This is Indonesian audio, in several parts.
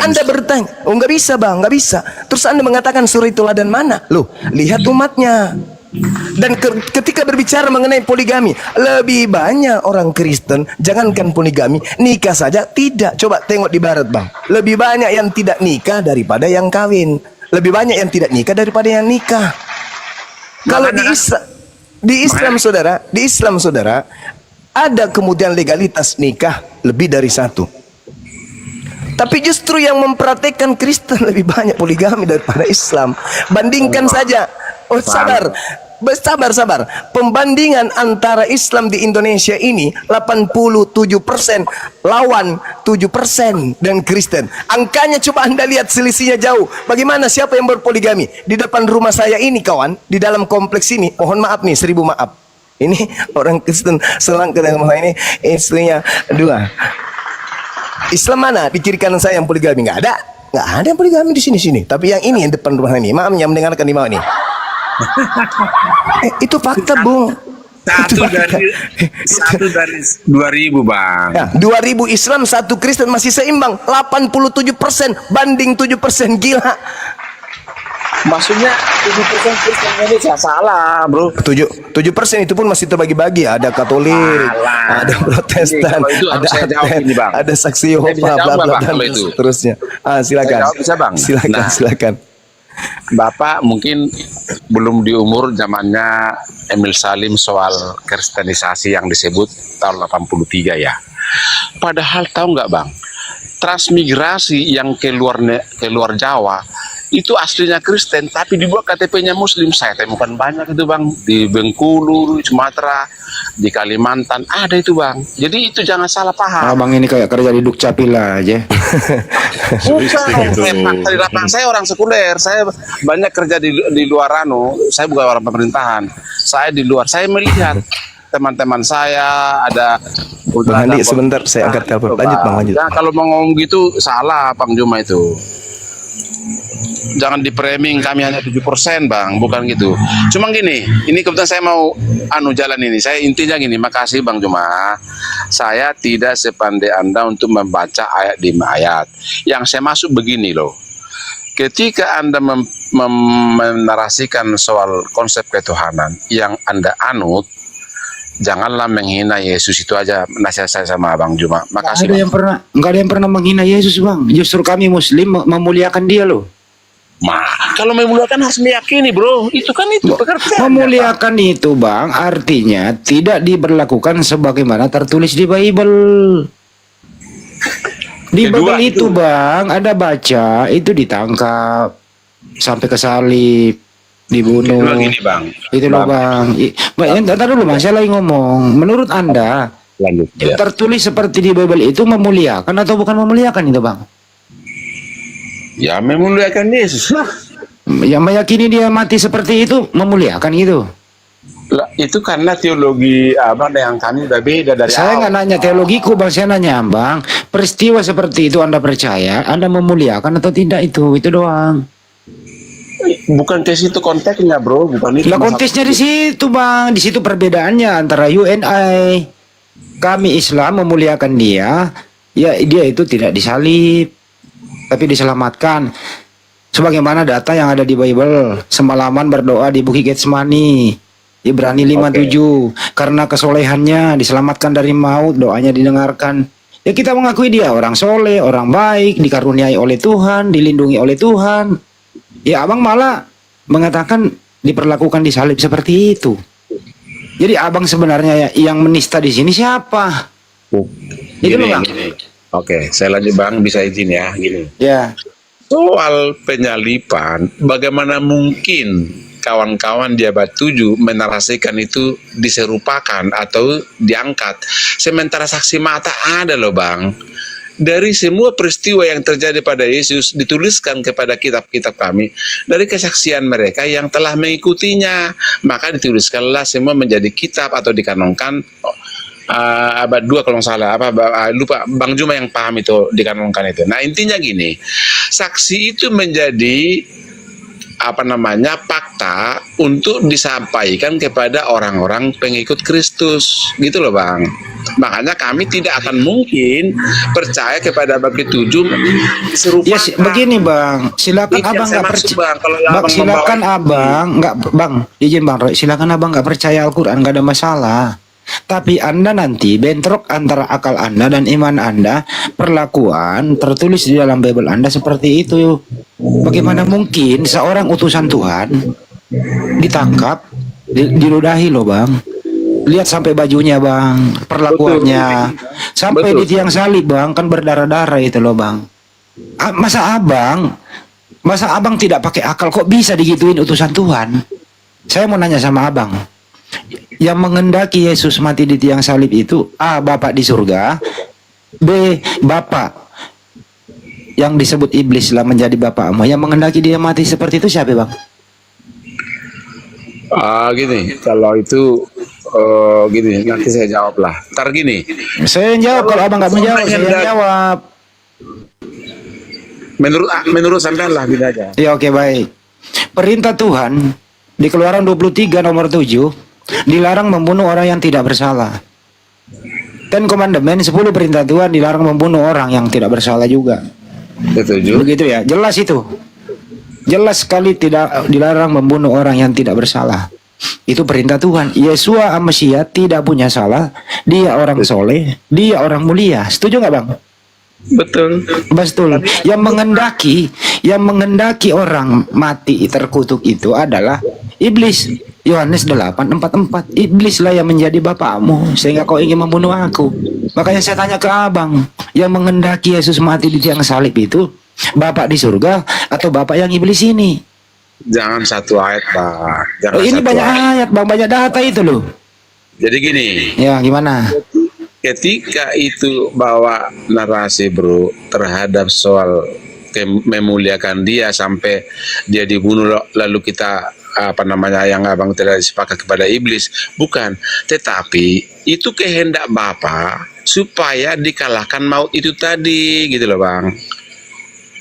Anda bertanya, oh nggak bisa bang, nggak bisa. Terus Anda mengatakan suri teladan mana? Loh, lihat umatnya. Dan ketika berbicara mengenai poligami, lebih banyak orang Kristen, jangankan poligami, nikah saja tidak. Coba tengok di barat bang, lebih banyak yang tidak nikah daripada yang kawin. Lebih banyak yang tidak nikah daripada yang nikah. Kalau di Islam saudara, ada kemudian legalitas nikah lebih dari satu. Tapi justru yang mempraktekkan Kristen lebih banyak poligami daripada Islam. Bandingkan saja. Oh sabar. Sabar. Pembandingan antara Islam di Indonesia ini 87% lawan 7% dan Kristen. Angkanya coba Anda lihat selisihnya jauh. Bagaimana siapa yang berpoligami? Di depan rumah saya ini kawan, di dalam kompleks ini, mohon maaf nih, 1000 maaf. Ini orang Kristen selang ke rumah saya ini, istrinya 2. Islam mana di kiri kanan saya yang poligami? Nggak ada yang poligami di sini. Tapi yang ini yang depan rumah ini, maaf yang mendengarkan di bawah ini. Itu fakta, Bung. Satu dari 2000 bang. Ya, 2000 Islam, 1 Kristen masih seimbang. 87% banding 7%, gila. Maksudnya 7% Kristen Indonesia salah, bro. 7% itu pun masih terbagi-bagi. Ada Katolik, ada Protestan, ada Aten, ada Saksi Yehova, bla dan seterusnya. Silakan. Bisa, Bang? Silakan. Bapak mungkin belum di umur zamannya Emil Salim soal kristenisasi yang disebut tahun 83 ya. Padahal tahu nggak bang, transmigrasi yang keluar Jawa itu aslinya Kristen tapi dibuat KTP-nya Muslim. Saya temukan banyak itu bang, di Bengkulu, Sumatera, di Kalimantan ada itu bang. Jadi itu jangan salah paham. Bang ini kayak kerja di Dukcapil aja. Di lapangan saya orang sekuler, saya banyak kerja di luar saya bukan orang pemerintahan. Saya di luar, saya melihat teman-teman saya ada. Bang Andi sebentar saya angkat telepon. Lanjut bang, lanjut. Nah, kalau mau ngomong gitu salah Bang Juma itu. Jangan di framing kami hanya 7% bang, bukan gitu. Cuma gini, ini kebetulan saya mau jalan ini. Saya intinya gini, makasih Bang Juma. Saya tidak sepandai Anda untuk membaca ayat demi ayat. Yang saya masuk begini loh. Ketika Anda menarasikan soal konsep ketuhanan yang Anda anut, janganlah menghina Yesus. Itu aja nasihat saya sama Bang Juma. Makasih. Nggak ada yang pernah menghina Yesus bang. Justru kami Muslim memuliakan dia loh. Kalau memuliakan harus meyakini bro. Itu kan itu pekerjaan. Memuliakan itu bang, artinya tidak diberlakukan sebagaimana tertulis di Bible. Di Bible itu bang, ada baca itu ditangkap sampai ke salib, dibunuh. Itu loh bang. Ntar dulu bang, saya lagi ngomong. Menurut Anda, lanjut, ya. Tertulis seperti di Bible itu memuliakan atau bukan memuliakan itu bang? Ya memuliakan Yesus lah. Yang meyakini dia mati seperti itu memuliakan gitu. Lah, itu karena teologi abang yang kami udah beda dari saya nggak nanya teologiku bang, saya nanya bang, peristiwa seperti itu Anda percaya, Anda memuliakan atau tidak itu doang. Bukan ke situ konteksnya bro, bukan itu. Lah konteksnya di situ bang, di situ perbedaannya antara UNI, kami Islam memuliakan dia, ya dia itu tidak disalib, tapi diselamatkan. Sebagaimana data yang ada di Bible, semalaman berdoa di Bukit Getsemani, Ibrani 57, karena kesolehannya diselamatkan dari maut, doanya didengarkan. Ya kita mengakui dia orang soleh, orang baik, dikaruniai oleh Tuhan, dilindungi oleh Tuhan. Ya abang malah mengatakan diperlakukan disalib seperti itu. Jadi abang sebenarnya yang menista di sini siapa? Itu loh bang. Oke, saya lanjut bang, bisa izin ya, gini. Ya. Soal penyalipan, bagaimana mungkin kawan-kawan di abad 7 menarasikan itu diserupakan atau diangkat? Sementara saksi mata ada loh bang. Dari semua peristiwa yang terjadi pada Yesus dituliskan kepada kitab-kitab kami dari kesaksian mereka yang telah mengikutinya. Maka dituliskanlah semua menjadi kitab atau dikanonkan. Abad 2 kalau nggak salah, lupa Bang Juma yang paham itu dikanonkan itu. Nah intinya gini, saksi itu menjadi fakta untuk disampaikan kepada orang-orang pengikut Kristus, gitu loh Bang. Makanya kami tidak akan mungkin percaya kepada bab ketujuh serupa. Ya begini Bang, silakan Ini yang abang saya nggak maksud, percaya. Bang. Kalau Bang, abang silakan membawa- abang nggak Bang, izin Bang Roy, silakan abang nggak percaya Al-Quran, nggak ada masalah. Tapi Anda nanti bentrok antara akal Anda dan iman Anda, perlakuan tertulis di dalam Bible Anda seperti itu. Bagaimana mungkin seorang utusan Tuhan ditangkap, diludahi loh Bang. Lihat sampai bajunya Bang, perlakuannya. Sampai Betul. di tiang salib Bang, kan berdarah-darah itu loh Bang. Masa abang tidak pakai akal, kok bisa digituin utusan Tuhan? Saya mau nanya sama abang, yang mengendaki Yesus mati di tiang salib itu A. Bapak di surga, B. Bapak yang disebut iblis lah menjadi bapakmu, yang mengendaki dia mati seperti itu siapa Bang? Gini, kalau itu gini, nanti saya jawab lah. Ntar gini, Saya yang jawab, kalau abang nggak menjawab saya yang jawab. menurut sampean lah gitu aja. Ya oke baik. Perintah Tuhan di Keluaran 23 nomor 7 dilarang membunuh orang yang tidak bersalah. Ten Commandment 10 perintah Tuhan dilarang membunuh orang yang tidak bersalah juga. Setuju. Begitu ya, jelas itu. Jelas sekali tidak dilarang membunuh orang yang tidak bersalah. Itu perintah Tuhan. Yesua Amasia tidak punya salah. Dia orang soleh, dia orang mulia. Setuju nggak Bang? Betul. Betul. Yang mengendaki orang mati terkutuk itu adalah iblis. Yohanes 8:44. Iblislah yang menjadi bapakmu sehingga kau ingin membunuh aku. Makanya saya tanya ke abang, yang mengendaki Yesus mati di tiang salib itu bapak di surga atau bapak yang iblis ini? Jangan satu ayat, Pak. Jangan Ini satu banyak ayat Bang, banyak data itu loh. Jadi gini, Ya gimana? ketika itu bawa narasi bro terhadap soal memuliakan dia sampai dia dibunuh lalu kita yang abang tidak sepakat kepada iblis, bukan, tetapi itu kehendak Bapa supaya dikalahkan maut itu tadi, gitu loh Bang.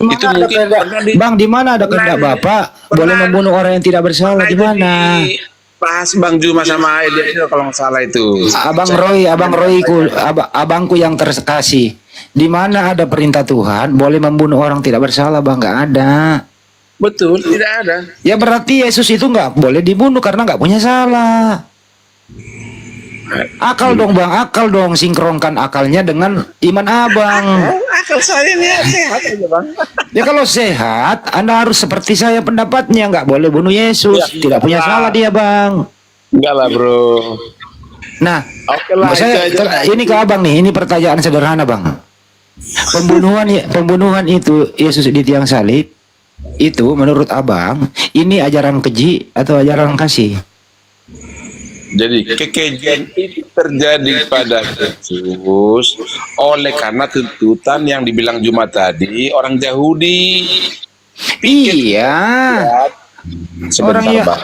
Itu mungkin pernah Bang, di mana ada kehendak Bapak boleh membunuh orang yang tidak bersalah, di mana? Pas Bang Juma sama Elia kalau nggak salah itu. Abangku yang terkasih. Di mana ada perintah Tuhan boleh membunuh orang tidak bersalah Bang? Nggak ada. Betul, tidak ada. Ya berarti Yesus itu nggak boleh dibunuh karena nggak punya salah. Akal dong Bang, akal dong, sinkronkan akalnya dengan iman abang. Akal saya ini sehat aja Bang. Ya kalau sehat, Anda harus seperti saya pendapatnya, nggak boleh bunuh Yesus, Ya, tidak punya salah dia Bang. Enggak lah bro. Nah, Oke lah, itu aja. ini ke abang nih, ini pertanyaan sederhana Bang. Pembunuhan itu Yesus di tiang salib itu menurut abang ini ajaran keji atau ajaran kasih? Jadi kekejian itu terjadi pada Yesus oleh karena tuntutan yang dibilang Jumat tadi orang Yahudi. Iya. Sebentar, Bang.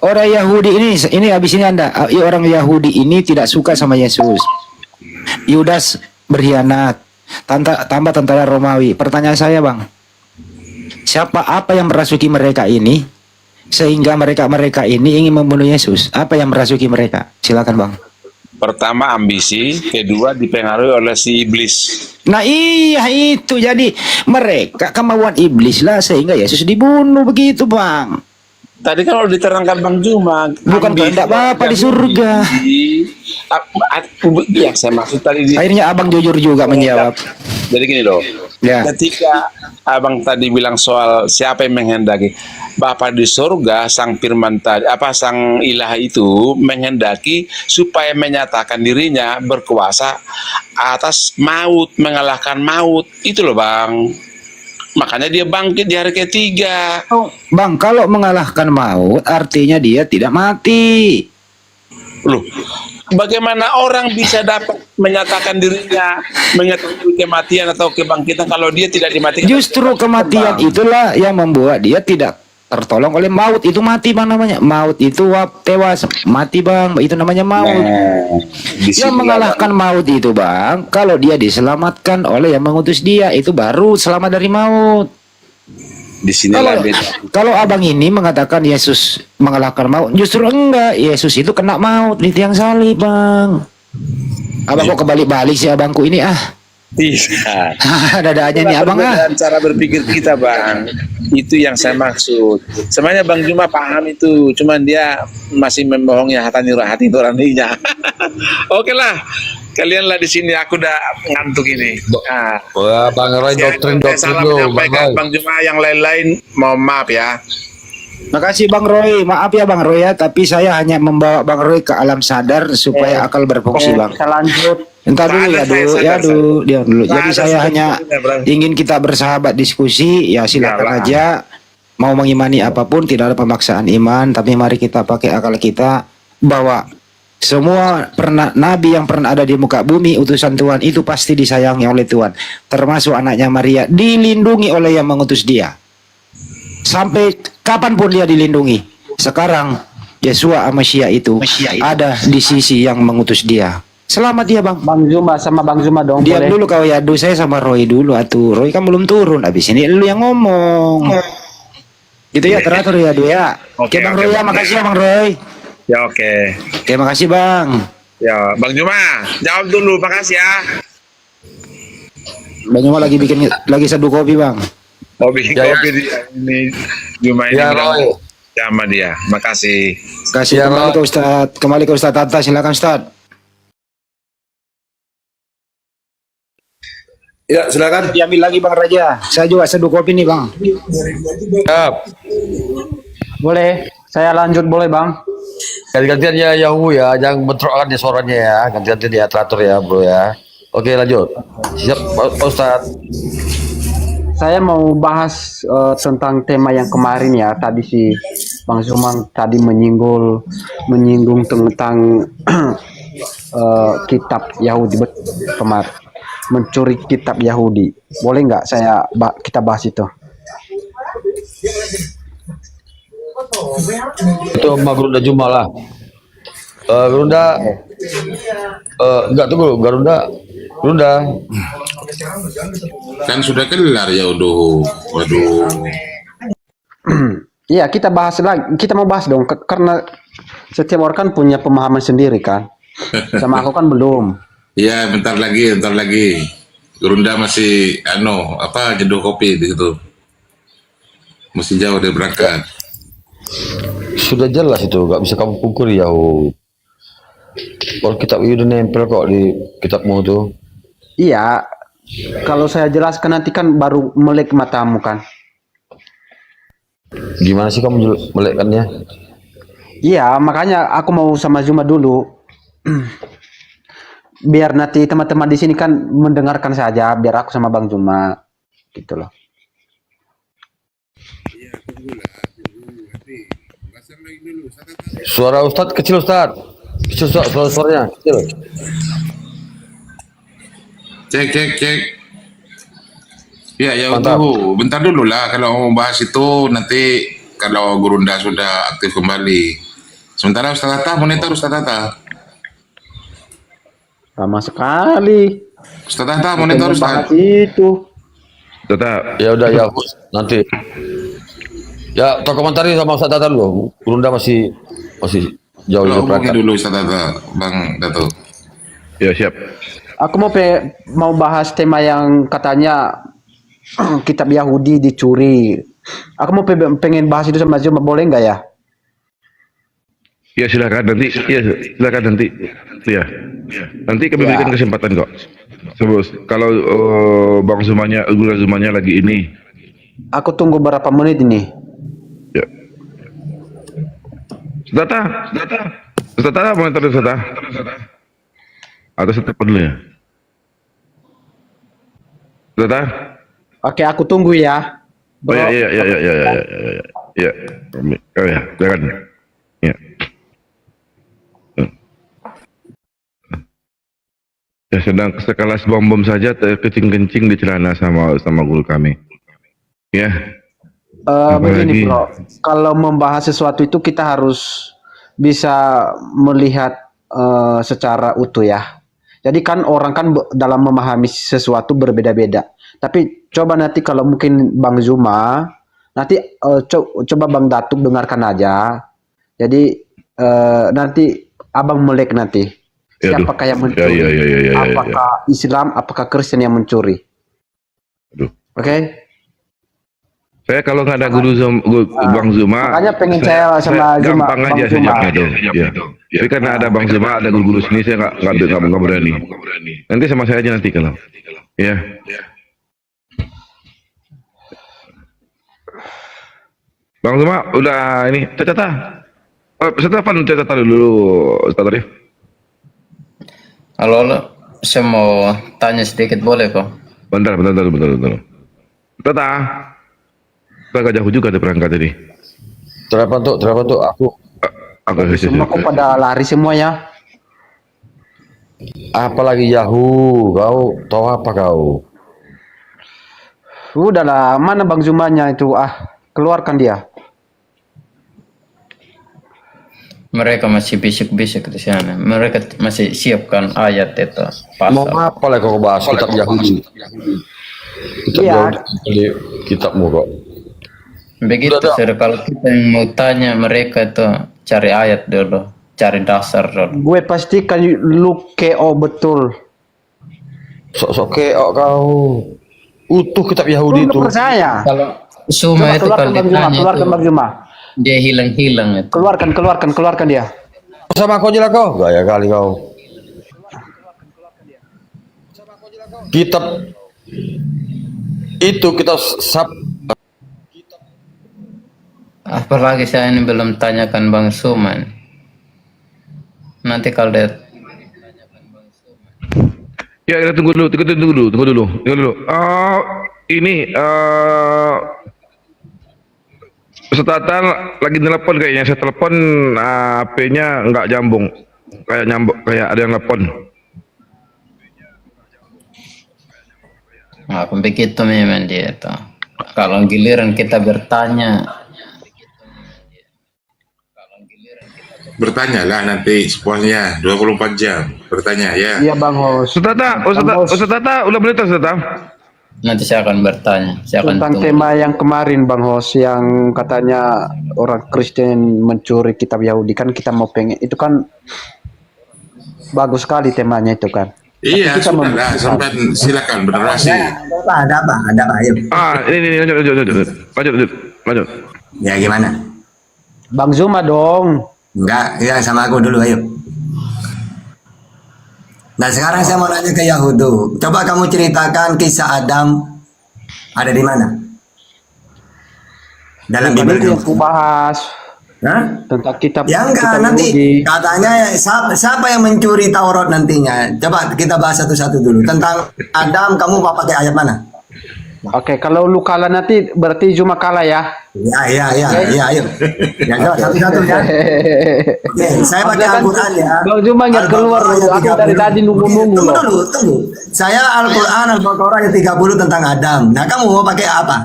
Orang Yahudi ini habis ini Anda, orang Yahudi ini tidak suka sama Yesus. Yudas berkhianat, tambah tentara Romawi. Pertanyaan saya Bang, apa yang merasuki mereka ini sehingga mereka ini ingin membunuh Yesus? Apa yang merasuki mereka? Silakan Bang. Pertama ambisi, kedua dipengaruhi oleh si iblis. Nah iya itu, jadi mereka kemauan iblis lah sehingga Yesus dibunuh, begitu Bang. Tadi kalau diterangkan Bang Juma, Bukan kehendak Bapa di surga. Ya, saya maksud tadi Akhirnya abang jujur juga menjawab. Jadi gini loh. Ya. Ketika abang tadi bilang soal siapa yang menghendaki, Bapa di surga, sang firman tadi, sang ilah itu menghendaki supaya menyatakan dirinya berkuasa atas maut, mengalahkan maut. Itu loh Bang. Makanya dia bangkit di hari ketiga. Bang, kalau mengalahkan maut artinya dia tidak mati. Loh, bagaimana orang bisa dapat menyatakan dirinya mengetahui kematian atau kebangkitan kalau dia tidak dimatikan? Justru kematian itulah yang membuat dia tidak tertolong oleh maut. Itu mati Bang namanya. Maut itu tewas, mati Bang. Itu namanya maut. Yang mengalahkan maut itu Bang, kalau dia diselamatkan oleh yang mengutus dia, itu baru selamat dari maut. Di sinilah beda. Kalau abang ini mengatakan Yesus mengalahkan maut, justru enggak. Yesus itu kena maut di tiang salib, bang. Abang kok kebalik-balik sih abangku ini ah. Tidak. Dada-dadanya nih abang ah. Perbedaan cara berpikir kita, Bang. Itu yang saya maksud. Sebenarnya Bang Juma paham itu, cuman dia masih membohongi hati nuraninya. Oke lah. Kalianlah di sini, aku udah ngantuk ini. Nah, Wah, Bang Roy doktrin salam lo, Bang menyampaikan Roy. Bang Juma, yang lain-lain mohon maaf ya. Makasih Bang Roy, maaf ya Bang Roy ya, tapi saya hanya membawa Bang Roy ke alam sadar supaya akal berfungsi Bang. Kita lanjut. Entar dulu ya, diam dulu. Jadi Ada saya sadar, hanya Bang. ingin kita bersahabat diskusi, ya silakan Iyalah. aja. Mau mengimani apapun, tidak ada pemaksaan iman, tapi mari kita pakai akal kita bahwa semua nabi yang pernah ada di muka bumi, utusan Tuhan itu pasti disayangi oleh Tuhan, termasuk anaknya Maria, dilindungi oleh yang mengutus dia. Sampai kapanpun dia dilindungi. Sekarang Yesua Amasia itu ada di sisi yang mengutus dia. Selamat ya Bang. Bang Zuma sama Bang Zuma dong. Diam boleh? dulu kau ya, saya sama Roy dulu atuh. Roy kan belum turun, habis ini lu yang ngomong. Gitu ya, teratur ya, ya. Oke, Bang Roy ya, makasih ya Bang Roy. Ya oke. Oke, makasih Bang. Ya, Bang Juma, jawab dulu, makasih ya. Bang Juma lagi seduh kopi Bang. Kopi dia ini Juma ini Ya, bilang Roy. sama dia. Makasih. Kasih Ya, kembali Roy. ke Ustadz, kembali ke Ustadz Tata, silakan Ustadz. Ya, silakan. Diambil lagi Bang Raja. Saya juga seduh kopi nih Bang. Siap. Boleh. Saya lanjut boleh Bang. Ganti-gantian ya Yahoo ya, jangan bentrokan di suaranya ya. Ganti-gantian ya, teratur ya, Bro ya. Oke, lanjut. Siap, Pak Ustadz. Saya mau bahas tentang tema yang kemarin ya. Tadi si Bang Zuma tadi menyinggung tentang kitab Yahudi kemarin. Mencuri kitab Yahudi. Boleh nggak kita bahas itu? Itu sama Garunda Juma lah. Garunda, enggak tunggu, Garunda. Kan sudah kelar ya waduh. Iya, kita bahas lagi. Kita mau bahas dong, karena setiap orang kan punya pemahaman sendiri kan. Sama aku kan belum. Ya bentar lagi. Gerunda masih jenuh kopi di situ. Masih jauh dari berangkat. Sudah jelas itu, nggak bisa kamu pungkiri ya. Kalau kitab itu udah nempel kok di kitabmu tuh. Iya, kalau saya jelaskan nanti kan baru melek matamu kan. Gimana sih kamu melekkannya? Iya, makanya aku mau sama Zuma dulu. Biar nanti teman-teman di sini kan mendengarkan saja, biar aku sama Bang Zuma gitu loh. Suara Ustadz kecil Ustadz. Kecil Ustadz, suaranya kecil. Cek. Ya Mantap. waduh. Bentar dulu lah kalau mau bahas itu nanti kalau Gerunda sudah aktif kembali. Sementara Ustaz Tata, monitor Ustaz Tata. Lama sekali. Ustaz Tata, monitor Bahas Ustaz. itu. Tetap. Ya udah ya nanti. Ya, tau komentari sama Ustadz Tata dulu. Garunda masih jauh Kalau dari hubungi berangkat. dulu Ustaz Tata, Bang Dato. Ya siap. Aku mau bahas tema yang katanya kitab Yahudi dicuri. Aku mau pengen bahas itu sama Zuma, boleh nggak ya? Ya silakan nanti. Ya silakan nanti. Ya. Nanti kami berikan kesempatan kok. Terus kalau Bang Zumanya lagi ini. Aku tunggu berapa menit ini. Ya. Data. Monitor data. Atau setelah dulu ya. Data. Oke, aku tunggu ya. Oh ya. Ya. Oh ya, silakan. Ya. Ya sedang sekelas bom saja terkencing-kencing di celana sama guru kami. Ya. Begini Apalagi? bro, kalau membahas sesuatu itu kita harus bisa melihat secara utuh ya. Jadi kan orang kan dalam memahami sesuatu berbeda-beda. Tapi coba nanti kalau mungkin Bang Zuma Nanti coba Bang Datuk dengarkan aja. Jadi nanti Abang melek nanti. Ya, Siapakah yang mencuri? Apakah Islam, apakah Kristen yang mencuri? Aduh. Oke? Saya kalau nggak ada Bang Zuma, Makanya pengen saya sama Zuma, gampang Bang aja Zuma. sejawabnya tuh. Ya. Tapi karena ada Bang Zuma, ada guru-guru sini, saya nggak berani. Nanti sama saya aja nanti kalau. Ya. Bang Zuma, udah ini Cata. Setelah Cata dulu, Ustaz Arif. Halo, saya mau tanya sedikit boleh kok? Bentar. Tata. Kita agak jauh juga ada perangkat tadi. Terapa tuh aku Agak Semua kok pada lari semua ya. apalagi Yahoo, kau tahu apa kau? Udahlah, mana Bang Zumanya itu? Keluarkan dia. Mereka masih bisik-bisik di sana. Mereka masih siapkan ayat itu. Mau Pasal. apa lagi kau bahas kitab Yahudi? Kitab Iya. Yahudi, kitabmu kok. Begitu, saudara. Kalau kita yang mau tanya mereka itu cari ayat dulu, cari dasar dulu. Gue pastikan lu KO betul. Sok-sok keok kau. Utuh kitab Yahudi Lu itu. nggak percaya? Kalau Suma itu kalau ditanya keluarkan Bang itu Zuma. dia hilang-hilang itu. Keluarkan dia. Sama kau aja lah kau. Gaya kali kau. Kitab itu kita Apalagi saya ini belum tanyakan Bang Suman. Nanti kalau dia Ya, kita tunggu dulu. Ini Setatan lagi telepon kayaknya. Saya telepon HP-nya nggak nyambung. Kayak ada yang telepon. nah, begitu memang dia itu. Kalau giliran kita bertanya, Bertanyalah nanti sepuasnya 24 jam. Bertanya ya. Iya Bang Hos. Ustaz Tata, udah berita Ustaz Tata? nanti saya akan bertanya. Saya akan Tentang tunggu. tema yang kemarin Bang Hos, yang katanya orang Kristen mencuri kitab Yahudi, kan kita mau pengen itu kan bagus sekali temanya itu kan. Iya, kita sudah lah. membuktikan. Sampai silakan bernarasi. Ada apa? Ayo. Ini lanjut. Ya gimana? Bang Zuma dong. Enggak, ya sama aku dulu, ayo. Nah sekarang saya mau nanya ke Yahudu. Coba kamu ceritakan kisah Adam ada di mana? Dalam Bukan Bible itu yang kamu. ku bahas Hah? tentang kitab Ya enggak, kitab nanti Yahudi. katanya siapa yang mencuri Taurat nantinya. Coba kita bahas satu-satu dulu. Tentang Adam, kamu mau pakai ayat mana? Oke, kalau lu kalah nanti berarti Zuma kalah ya. Ya, ayo. Ya, coba satu-satu ya. Oke, saya pakai Al-Quran ya. Bang Zuma nggak keluar, Al-Baqarah ayat aku dari 30. tadi nunggu-nunggu Oke, loh. Tunggu. Saya Al-Quran Al-Baqarah ayat 30 tentang Adam. Nah, kamu mau pakai apa?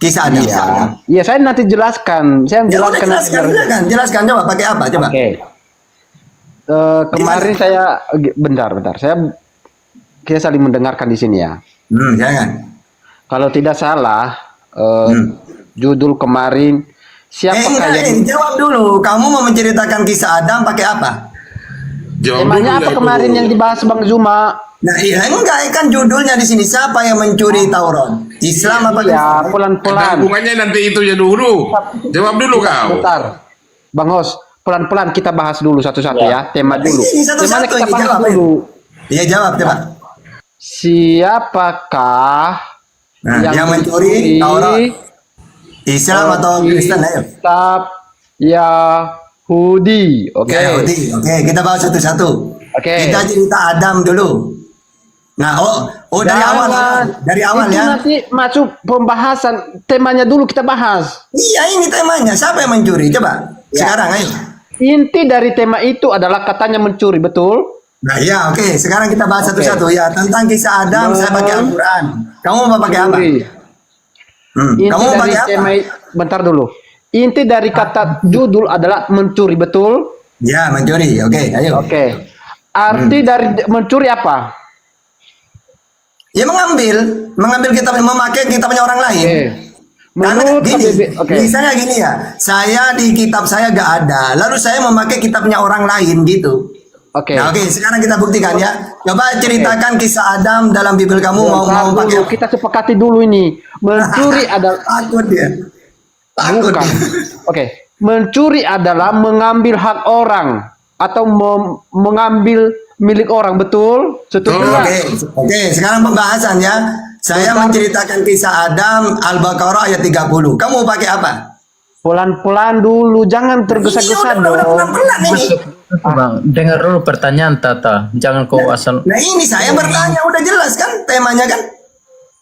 Kisah Adam. Iya. Iya, saya nanti jelaskan. Saya Ya, udah, menjelaskan. jelaskan coba pakai apa coba. Oke. Kemarin saya bentar. Kita saling mendengarkan di sini ya. Jangan. Kalau tidak salah, judul kemarin siapakah yang Jawab dulu. Kamu mau menceritakan kisah Adam pakai apa? Jawab temanya dulu apa ya, kemarin Ibu. yang dibahas Bang Zuma? Nah, iya enggak kan judulnya di sini siapa yang mencuri Taurat? Islam apa Ya, Kristen? pelan-pelan. Hubungannya nanti itu ya dulu. Jawab dulu kau. Bentar. Bang Hos, pelan-pelan kita bahas dulu satu-satu ya. Tema dulu. Ini satu-satu Temanya kita ini, bahas jawab, dulu. Iya, jawab coba. Siapakah Nah, yang mencuri Taurat? Islam atau Kristen? Ayo. kitab Yahudi? Oke. Ya, Yahudi. Oke, kita bahas satu-satu. Oke. Kita cerita Adam dulu. Nah, dari awal. Dari awal Itu ya. nanti masuk pembahasan. Temanya dulu kita bahas. Iya, ini temanya. Siapa yang mencuri? Coba. Sekarang ayo. Inti dari tema itu adalah katanya mencuri, betul? Nah, iya, oke. Sekarang kita bahas satu-satu ya. Tentang kisah Adam, saya pakai Al-Quran. Kamu mau pakai apa? Mencuri. Kamu Inti mau dari pakai apa? tema bentar dulu. Inti dari kata judul adalah mencuri, betul? Ya, mencuri. Oke, ayo. Oke. Arti dari mencuri apa? Ya mengambil kitab, memakai kitabnya orang lain. Oke. Menurut gini, KBBI, oke. misalnya gini ya, saya di kitab saya gak ada, lalu saya memakai kitabnya orang lain gitu. Oke. Nah, oke, sekarang kita buktikan ya. Coba ceritakan kisah Adam dalam Bible kamu mau Bentar pakai dulu, apa? kita sepakati dulu ini. Mencuri adalah Takut dia. Takut bukan. dia. Oke, mencuri adalah mengambil hak orang atau mengambil milik orang, betul? Setuju nggak? Oke, sekarang pembahasan ya. Saya menceritakan kisah Adam Al-Baqarah ayat 30. Kamu mau pakai apa? Pelan-pelan dulu, jangan tergesa-gesa Udah dong. pelan-pelan ini. Bang, dengar dulu pertanyaan Tata. Jangan kau asal. Nah ini saya bertanya, udah jelas kan temanya kan?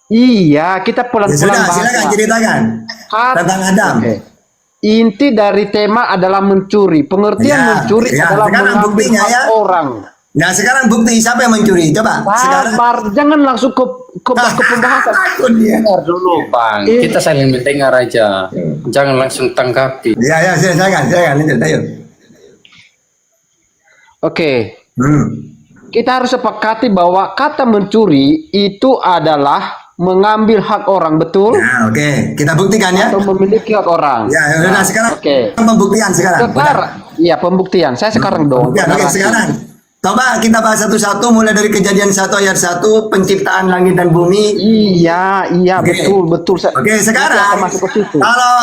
Iya, kita Ya pelan-pelan sudah, bahas. silakan ceritakan tentang Adam. Oke. Inti dari tema adalah mencuri. Pengertian Ya, mencuri ya, adalah sekarang mengambil buktinya hak ya. orang. Nah sekarang bukti siapa yang mencuri? Coba. Sekarang. Sabar, jangan langsung ke pembahasan. Takut dia. Dengar dulu, Bang. Kita saling mendengar aja. Jangan langsung tanggapi. Ya, silakan, lanjut, ayo. Oke. Hmm. Kita harus sepakati bahwa kata mencuri itu adalah mengambil hak orang, betul? Nah, oke, kita buktikan ya. Atau memiliki hak orang. Ya, nah, sekarang Oke. pembuktian sekarang. Sekarang, iya pembuktian. Saya sekarang dong. Pembuktian, oke, sekarang. Coba kita bahas satu-satu mulai dari Kejadian 1 ayat 1 penciptaan langit dan bumi. Iya, Oke. betul. Oke, Nanti sekarang akan masuk ke situ.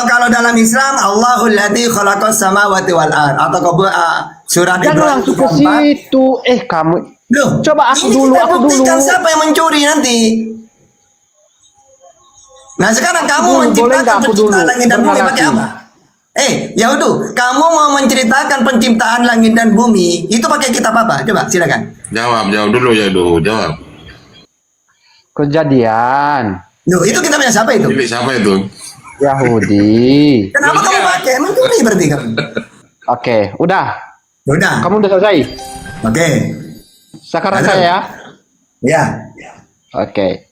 kalau dalam Islam Allahul ladzi khalaqas samawati wal ard atau surat Jangan Ibrahim langsung ke 34. situ. Kamu. Loh, Coba aku ini dulu, kita aku buktikan dulu. siapa yang mencuri nanti. Nah, sekarang kamu dulu, boleh menciptakan nggak aku penciptaan dulu? langit dan bumi Bentar pakai lagi. apa? Ya udah, kamu mau menceritakan penciptaan langit dan bumi itu pakai kitab apa? Coba silakan. Jawab dulu ya, jawab. Kejadian. Loh, itu kitabnya siapa itu? Milik siapa itu? Yahudi. Kenapa kamu pakai? Mencuri berarti kamu. Oke, udah. Udah. Kamu udah selesai. Oke. Sekarang Ayo. saya. Ya. Oke.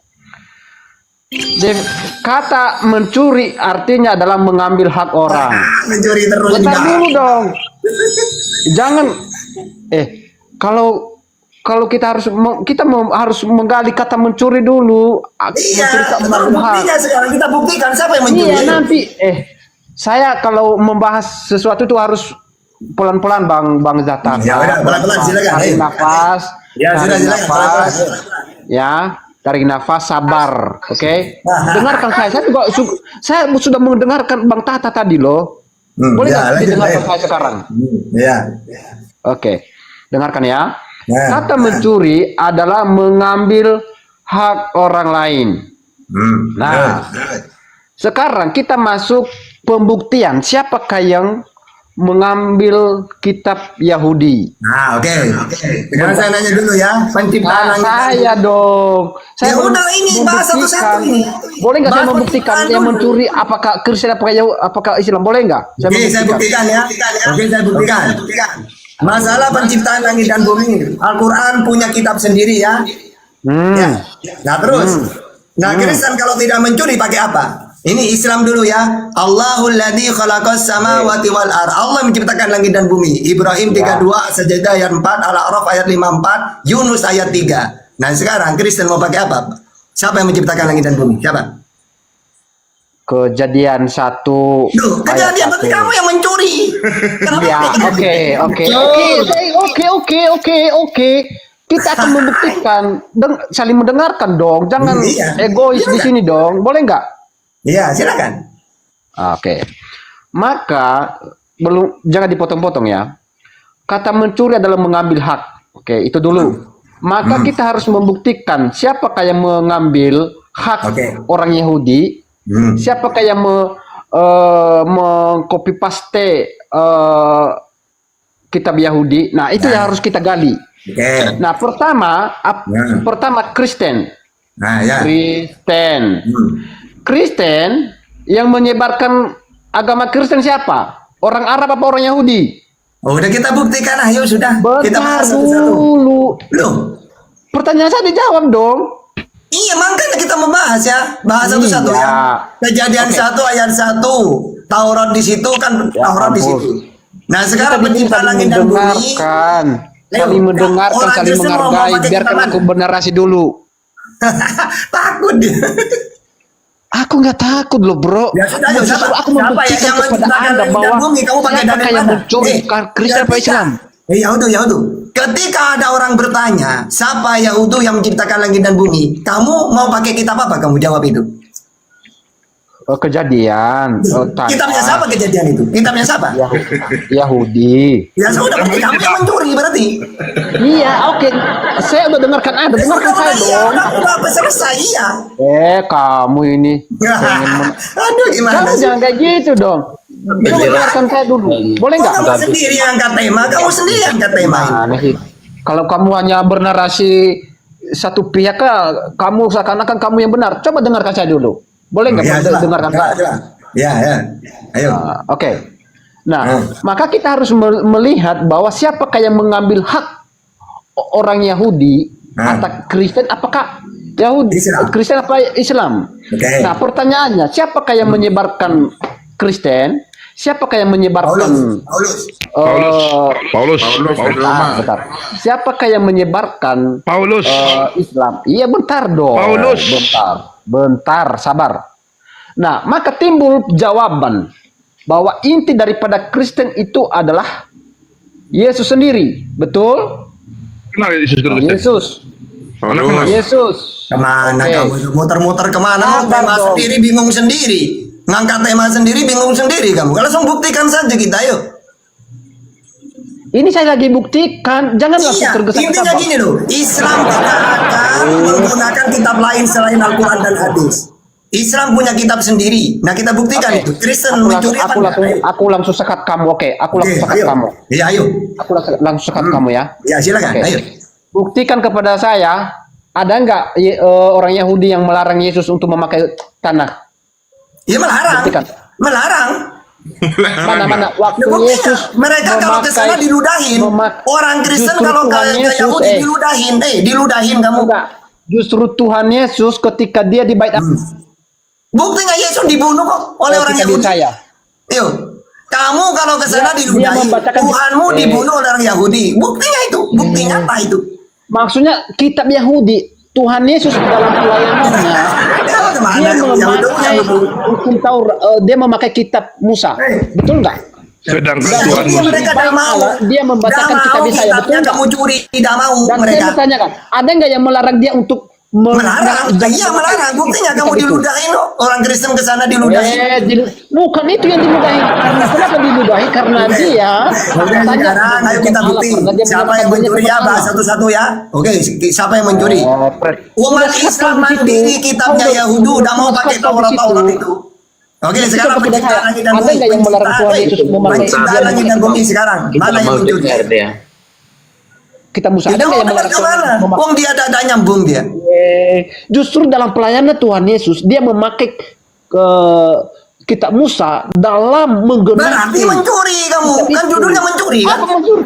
Kata mencuri artinya adalah mengambil hak orang. Mencuri terus Bentar juga. dulu dong. Jangan. Kalau kita harus menggali kata mencuri dulu. Iya, Mencuri tak betul mengambil hak. buktinya sekarang kita buktikan siapa yang mencuri. Iya nanti. Saya kalau membahas sesuatu itu harus pelan-pelan Bang Zata. Ya udah, pelan-pelan, silakan. Tarik Ayo. nafas. Ya, sudah, tarik silakan, nafas. pelan-pelan. Ya, tarik nafas, sabar. Oke. Dengarkan saya. Saya sudah mendengarkan Bang Tata tadi loh. Boleh ya, nggak lanjut, didengarkan ayo. saya sekarang? Ya. Oke. Dengarkan ya. Ya. Kata mencuri adalah mengambil hak orang lain. Nah, sekarang kita masuk pembuktian siapakah yang mengambil kitab Yahudi. Nah, oke. Sekarang saya nanya dulu ya, penciptaan langit dan Saya dong. Ya udah, ini bahas satu-satu ini. Boleh nggak saya Bahas membuktikan penciptaan yang dulu. mencuri apakah Kristen apakah Islam? Boleh nggak? Oke, saya buktikan ya. Oke, saya buktikan. Masalah penciptaan langit dan bumi, Al-Quran punya kitab sendiri ya. Ya. Nah terus, Kristen kalau tidak mencuri pakai apa? Ini Islam dulu ya. Allahul ladzi khalaqas samawati wal ard. Allah menciptakan langit dan bumi. Ibrahim 32, Sajdah ayat 4, Al-A'raf ayat 54, Yunus ayat 3. Nah sekarang Kristen mau pakai apa? Siapa yang menciptakan langit dan bumi? Siapa? Kejadian 1 Duh, kejadian berarti kamu yang mencuri. Kenapa? Ya, oke. Kita akan membuktikan, saling mendengarkan dong. Jangan Iya. egois Iya, di sini dong. Boleh nggak? Iya, silakan. Oke. Maka jangan dipotong-potong ya. Kata mencuri adalah mengambil hak. Oke, itu dulu. Maka kita harus membuktikan siapakah yang mengambil hak orang Yahudi, siapakah yang mengcopy paste kitab Yahudi. Nah, itu yang harus kita gali. Nah, pertama Kristen. Nah, ya. Kristen yang menyebarkan agama Kristen siapa? Orang Arab apa orang Yahudi? Oh, udah kita buktikan, ayo sudah. Kita Bentar bahas satu-satu. dulu. Loh, Pertanyaan saya dijawab dong. iya makanya kita membahas ya. Bahas satu-satu Iya. ya. Kejadian 1 ayat 1. Taurat di situ kan Taurat di situ. Nah, sekarang penciptaan langit dan bumi. Mendengarkan. Ayo, Saling mendengarkan, orang saling Kristen mau menghargai. pakai Biarkan kitab aku bernarasi dulu. Takut dia. Aku nggak takut loh bro. Ya sudah, ayo, Justru siapa? aku Siapa membuktikan yang kepada menciptakan anda langit bahwa dan bumi? Kamu pakai siapa dalil yang mana? mencuri Kristen apa ketika- Islam? Yahudu. Ketika ada orang bertanya, siapa Yahudu yang menciptakan langit dan bumi? Kamu mau pakai kitab apa? Kamu jawab itu. Kejadian. Tanya. Kitabnya siapa kejadian itu? Kitabnya siapa? Yahudi. Ya sudah, berarti kamu yang mencuri berarti. Iya, oke. Saya udah dengarkan Anda, dengarkan saya dong. Udah selesai, iya. Kamu ini. Aduh, gimana Kamu sih? jangan kayak gitu dong. Coba dengarkan saya dulu. Boleh nggak? Kamu sendiri yang angkat tema, kamu sendiri yang angkat tema. Gimana sih? Kalau kamu hanya bernarasi satu pihak, kamu seakan-akan kamu yang benar. Coba dengarkan saya dulu. Boleh nggak coba. dengarkan saya? Coba. Ya. Ayo. Oke. Nah, maka kita harus melihat bahwa siapakah yang mengambil hak orang Yahudi atau Kristen, apakah Yahudi, Islam. Kristen apa Islam? Oke. Nah, pertanyaannya, siapakah yang menyebarkan Kristen? Siapakah yang menyebarkan Paulus. bentar. Siapakah yang menyebarkan Paulus. Islam? Iya, bentar dong. Paulus. Bentar, sabar. Nah, maka timbul jawaban bahwa inti daripada Kristen itu adalah Yesus sendiri. Betul? Kenal Yesus Kristus. Yesus. Mana kenal? Yesus. Kemana Oke. kamu? Muter-muter kemana? Sabar Tema dong. sendiri, bingung sendiri. Ngangkat tema sendiri, bingung sendiri kamu. Kalau langsung buktikan saja kita, yuk. Ini saya lagi buktikan. Jangan langsung Iya, tergesa-gesa. intinya Bang. gini loh. Islam tidak akan menggunakan kitab lain selain Al-Quran dan hadis. Islam punya kitab sendiri. Nah, kita buktikan Oke. itu. Kristen mencuri apa? enggak? Ayo. Aku langsung sekat kamu. Oke, aku Oke, langsung sekat ayo. kamu. Iya, ayo. Aku langsung sekat kamu ya. Ya, silakan. Oke. Ayo. Buktikan kepada saya, ada nggak orang Yahudi yang melarang Yesus untuk memakai tanah? Ya melarang. Buktikan. Melarang. Mana waktu Ya, buktinya. Yesus Mereka kalau ke sana diludahin. Orang Kristen Justru kalau Tuhan ke Yesus, Yahudi diludahin. Diludahin kamu. enggak. Justru Tuhan Yesus ketika dia di bait Bukti nggak Yesus dibunuh kok oleh orang ketika di Yahudi? saya. Yuk, kamu kalau ke sana Dia diludahin, membacakan- Tuhanmu dibunuh oleh orang Yahudi. Buktinya itu, bukti nyata itu. Maksudnya kitab Yahudi, Tuhan Yesus dalam pelayanannya Kamu kemana dia kamu? memakai hukum Taurat, dia memakai kitab Musa. Betul nggak? Sedangkan Ya, Tuhan buktinya mereka tidak mau. Dia membacakan Tidak kitab mau Yesaya, kitabnya betul nggak? kamu curi, tidak mau Dan mereka. saya bertanyakan, ada nggak yang melarang dia untuk Melarang, iya melarang. Buktinya kamu diludahin kok. Orang Kristen ke sana diludahin. Bukan itu yang diludahi. Karena kenapa diludahi? Karena dia Oke, sekarang ayo kita bukti. Siapa yang mencuri ya? Bahas satu-satu ya. Oke, siapa yang mencuri? Umat Islam mandiri kitabnya Yahudi udah mau pakai Taurat itu. Oke, sekarang penciptaan langit dan Ada bumi. nggak yang melarang Tuhan Yesus memakai Penciptaan langit dan bumi sekarang. Mana yang mencuri? kita Musa? Ada Tidak nggak mau yang dengar melarang ke Tuhan mana? memakai? Wong dia ada nyambung dia. Justru dalam pelayanan Tuhan Yesus dia memakai ke kitab Musa dalam Berarti menggenapi. mencuri kamu. Kan judulnya mencuri kan? Apa mencuri?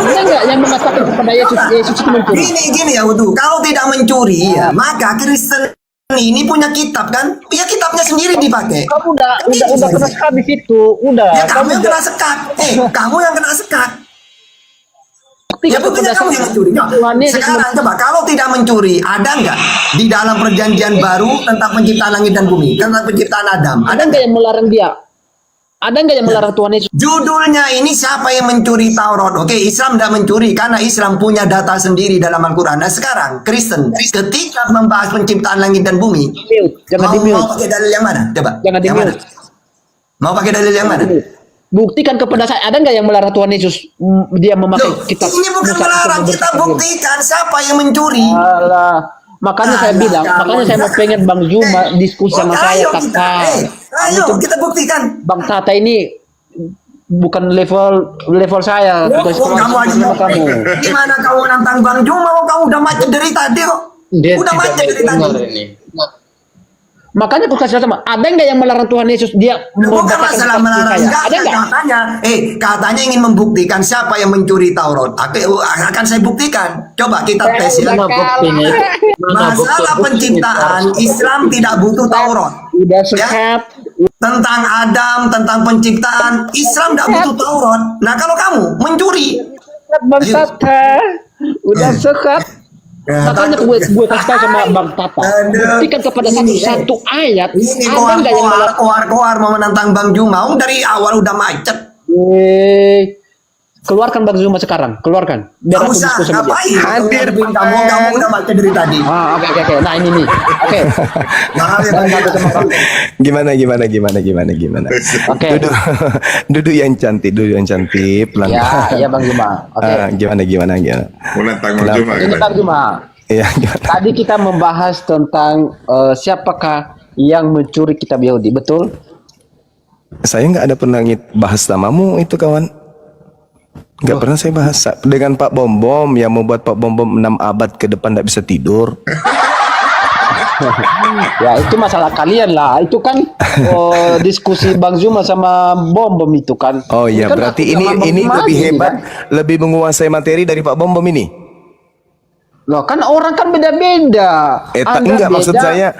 Ada nggak yang mengatakan kepada Yesus itu mencuri? Gini ya Wudu, kalau tidak mencuri ya, maka Kristen ini punya kitab kan? Ya kitabnya sendiri dipakai. Kamu udah kena habis itu, udah. Ya kamu yang kena sekat. Kamu yang kena sekat. Ya buktinya kamu yang mencuri. Sekarang coba, kalau tidak mencuri, ada nggak di dalam perjanjian baru tentang penciptaan langit dan bumi, tentang penciptaan Adam? Ada nggak yang melarang dia? Ada nggak yang melarang Tuhan Yesus? Judulnya ini siapa yang mencuri Taurat? Oke, Islam tidak mencuri karena Islam punya data sendiri dalam Al-Quran. Nah sekarang Kristen ketika membahas penciptaan langit dan bumi, Jangan di-mute. mau pakai dalil yang mana? Coba. Jangan yang mana? di-mute. Mau pakai dalil yang mana? Buktikan kepada saya, ada nggak yang melarang Tuhan Yesus dia memakai Loh, kitab? ini bukan Musa melarang, untuk kita berpikir? buktikan siapa yang mencuri. Alah, makanya saya Alah, bilang, kamu. makanya saya mau pengen Bang Zuma diskusi sama saya, Ayo kita, kakak. ayo kita buktikan. Bang Tata ini bukan level saya. Oh, bukan kamu aja sama mau kamu. gimana kamu nantang Bang Juma? Kamu udah macet dari tadi kok. Dia Udah tidak macet mau dari tadi. dengar ini. Makanya aku kasih sama, ada nggak yang melarang Tuhan Yesus dia Bukan membacakan masalah kitab melarang, saya? enggak, Ada nggak? katanya ingin membuktikan siapa yang mencuri Taurat. Akan saya buktikan. Coba kita tes ya. Mana buktinya itu? Mana Masalah bukti- penciptaan Islam tidak butuh Taurat. Udah Ya. sekat. Tentang Adam, tentang penciptaan Islam tidak butuh Taurat. Nah kalau kamu mencuri, Bang Ayo. Tata, udah sekat. Makanya takut. gue kasih tahu sama Bang Tata. Aduh. Buktikan kepada satu ayat. Ini Ada nggak yang koar mau menantang Bang Juma. Dari awal udah macet. Keluarkan Bang Zuma sekarang, keluarkan. Biar Gak aku usah, diskusi sama dia. ngapain? Hadir, Kamu udah macet dari tadi. Oke. Nah ini nih. Oke. Maaf ya Bang. Gimana? Oke. Duduk yang cantik, pelan. Ya Bang Zuma. Oke. Gimana? Mau nantang Bang Juma Ini katanya. Bang Zuma. Iya, gimana? Tadi kita membahas tentang siapakah yang mencuri kitab Yahudi, betul? Saya nggak ada pernah bahas namamu itu, kawan. Nggak pernah saya bahas dengan Pak Bom Bom yang membuat Pak Bom Bom 6 abad ke depan tidak bisa tidur. Ya itu masalah kalian lah. Itu kan diskusi Bang Zuma sama Bom Bom itu kan. Oh iya, kan berarti aku sama Bang ini Zuma lebih aja, hebat, kan? lebih menguasai materi dari Pak Bom Bom ini. Loh kan orang kan beda-beda. Enggak, maksud saya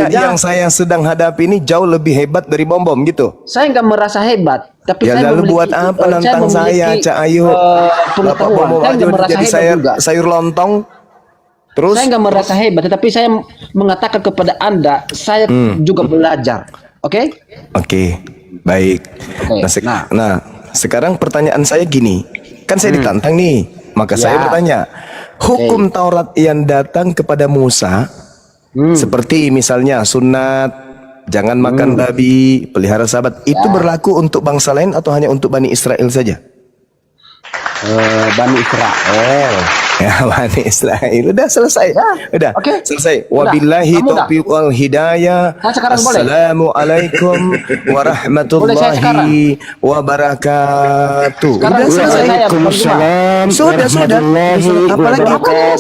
beda. yang saya sedang hadapi ini jauh lebih hebat dari Bom Bom gitu. Saya nggak merasa hebat, tapi Ya saya lalu memiliki, buat apa nantang saya, Cak Ayu? Bapak pengetahuan. Bom Bom Saya aja nggak udah merasa jadi hebat juga. sayur lontong. Terus Saya nggak merasa hebat, tetapi saya mengatakan kepada Anda, saya juga belajar. Oke? Oke, baik. Oke, Nah, sekarang pertanyaan saya gini, kan saya ditantang nih, maka saya Ya. bertanya, hukum Taurat yang datang kepada Musa, seperti misalnya sunat, jangan makan babi, pelihara sabat, itu berlaku untuk bangsa lain atau hanya untuk Bani Israel saja? Bani Israel. Ya, Bani Israel. Udah selesai. Udah. Oke. Selesai. Udah. Wabillahi Kamu udah. taufiq wal hidayah. Nah, sekarang boleh. Assalamualaikum Boleh saya sekarang? warahmatullahi wabarakatuh. Sekarang Udah boleh selesai. saya, Bang Zuma. Sudah. Apalagi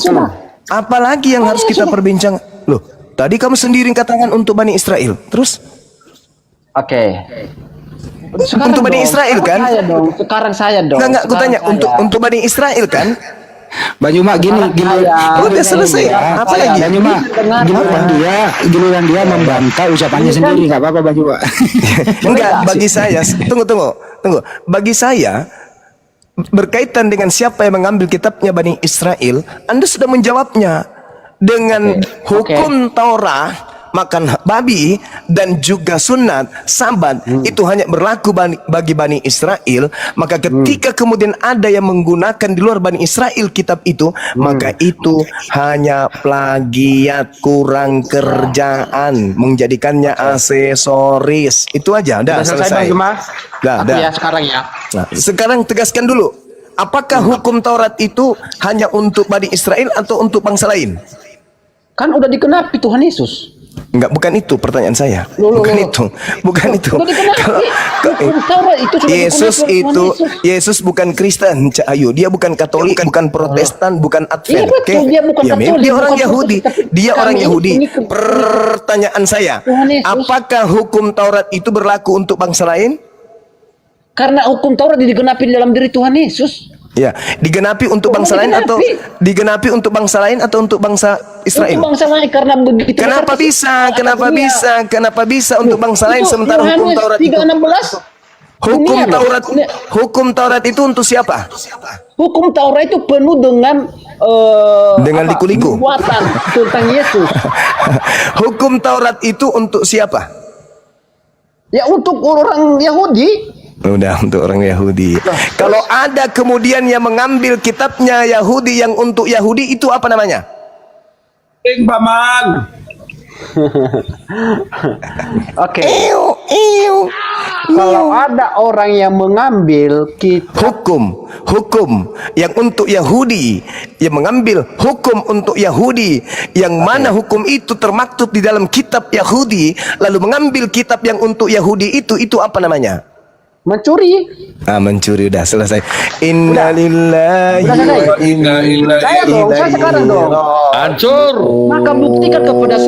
Sudah. apalagi yang harus kita perbincang? Loh, tadi kamu sendiri katakan untuk Bani Israel. Terus Oke. untuk Bani Israel kan? Sekarang saya dong. Enggak, aku tanya untuk Bani Israel kan? Bang Juma gini. Udah selesai. Apa lagi? Bang Juma, giliran dia membantah ucapannya sendiri, nggak apa-apa Bang Juma. Enggak, bagi saya tunggu. Bagi saya berkaitan dengan siapa yang mengambil kitabnya Bani Israel, Anda sudah menjawabnya dengan hukum Taurat, makan babi dan juga sunat sabat itu hanya berlaku bagi Bani Israel. Maka ketika kemudian ada yang menggunakan di luar Bani Israel kitab itu, maka itu hanya plagiat, kurang kerjaan, menjadikannya aksesoris. Itu aja, udah selesai. Dah. Ya sekarang ya. Nah, sekarang tegaskan dulu, apakah hukum Taurat itu hanya untuk Bani Israel atau untuk bangsa lain? Kan udah dikenapi Tuhan Yesus. Enggak, bukan itu pertanyaan saya. Bukan itu. Udah dikenapi. Hukum Taurat itu sudah dikenapi. Yesus bukan Kristen, Cak Ayu. Dia bukan Katolik, bukan Protestan, bukan Advent. Iya, betul. Dia bukan Katolik, dia orang bukan Yahudi. Protestan. Dia orang Kami Yahudi. ini Pertanyaan saya, Tuhan Yesus. apakah hukum Taurat itu berlaku untuk bangsa lain? Karena hukum Taurat digenapi di dalam diri Tuhan Yesus. Ya, digenapi untuk bangsa lain atau digenapi untuk bangsa lain atau untuk bangsa Israel? Untuk bangsa lain karena begitu. Kenapa bisa? Kenapa bisa untuk bangsa lain sementara hukum Taurat itu? 3:16. Hukum Taurat itu untuk siapa? Hukum Taurat itu penuh dengan liku-liku. Nubuatan tentang Yesus. Hukum Taurat itu untuk siapa? Ya untuk orang Yahudi. Udah, untuk orang Yahudi. Kalau ada kemudian yang mengambil kitabnya Yahudi yang untuk Yahudi, itu apa namanya? Oke. Kalau ada orang yang mengambil hukum yang untuk Yahudi, yang mengambil hukum untuk Yahudi, yang mana hukum itu termaktub di dalam kitab Yahudi, lalu mengambil kitab yang untuk Yahudi itu apa namanya? Mencuri. Mencuri. Udah selesai. Innalillahi wa inna ilaihi saya sekarang dong. Hancur. Maka buktikan kepada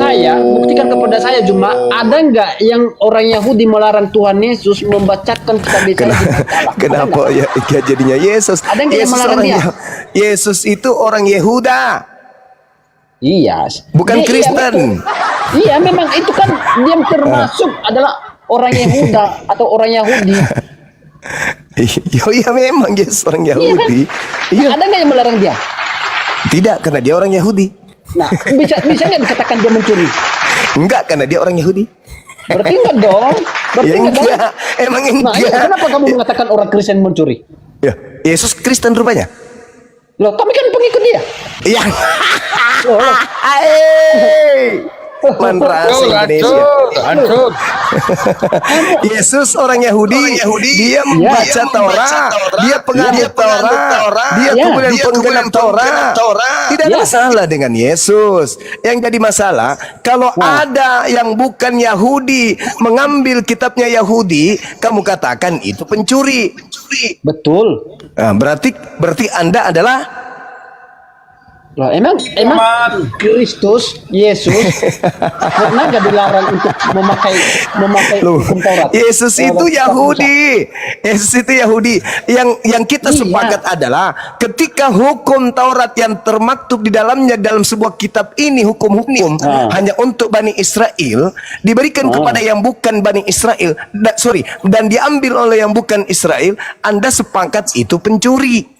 saya Juma, ada nggak yang orang Yahudi melarang Tuhan Yesus membacakan kitab Yesaya? Kenapa ya jadinya Yesus? Ada nggak yang melarang dia? Yesus itu orang Yehuda. Iya. Bukan Kristen. Iya, memang itu kan dia termasuk adalah orang Yehuda atau orang Yahudi. Iya memang Yesus orang Yahudi. Iya. Ada nggak yang melarang dia? Tidak, karena dia orang Yahudi. Nah, bisa nggak dikatakan dia mencuri? Enggak, karena dia orang Yahudi. Berarti enggak dong. Berarti Ya enggak dong. enggak, emang Nah, iya, enggak. kenapa kamu mengatakan orang Kristen mencuri? Ya, Yesus Kristen rupanya. Loh, kami kan pengikut dia. Iya. Loh, loh. Mantra Indonesia. Yesus orang Yahudi, dia membaca Taurat, dia pengadil Taurat, dia Ya. kemudian penggenap Taurat. Tidak ada Ya. masalah dengan Yesus. Yang jadi masalah kalau ada yang bukan Yahudi mengambil kitabnya Yahudi, kamu katakan itu pencuri. Betul. Nah, berarti Anda adalah Loh, emang Kristus Yesus pernah gak dilarang untuk memakai Loh, hukum Taurat? Yesus itu Kitab Musa. Yahudi. Yesus itu Yahudi. Yang kita Iya. sepakat adalah ketika hukum Taurat yang termaktub di dalamnya dalam sebuah kitab ini hukum-hukum hanya untuk Bani Israel diberikan kepada yang bukan Bani Israel. Dan diambil oleh yang bukan Israel, Anda sepakat itu pencuri.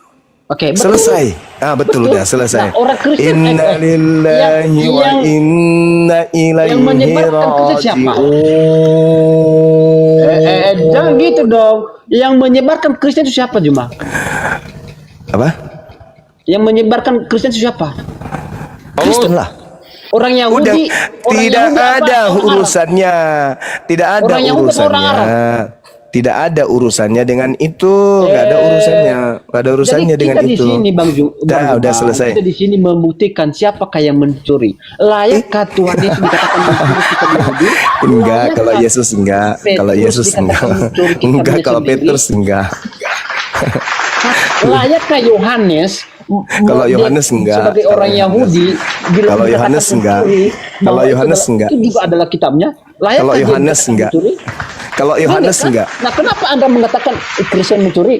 Oke, betul. Selesai. Betul, udah selesai. Nah, orang Kristen Inna lillahi wa inna ilaihi yang menyebarkan Kristen siapa? raji'un. Jangan gitu dong. Yang menyebarkan Kristen itu siapa, Juma? Apa? Yang menyebarkan Kristen itu siapa? Kristen lah. Orang Udah, Yahudi. Orang tidak Yahudi apa? ada Orang Arab? urusannya. Tidak ada Orang Yahudi apa orang urusannya. Tidak ada urusannya dengan itu. Nggak ada urusannya. Nggak ada urusannya Jadi dengan kita di itu. sini, Bang Udah Juma, selesai. Kita di sini membuktikan siapakah yang mencuri. Layakkah Tuhan Yesus dikatakan mencuri kitab Yahudi? Enggak, Layakkah kalau Yesus enggak. Petrus Kalau Yesus dikatakan enggak. mencuri kitabnya Enggak, kalau sendiri? Petrus enggak. Layakkah Yohanes? Kalau dia Yohanes enggak. Sebagai orang Kalau Yahudi, bilang Kalau dikatakan Yohanes enggak. mencuri, Kalau bahwa itu Yohanes adalah- enggak. Itu juga adalah kitabnya. Layakkah Kalau dia Yohanes dikatakan enggak. mencuri? Kalau Yohanes Banyak, kan? enggak. Nah, kenapa Anda mengatakan Kristen mencuri?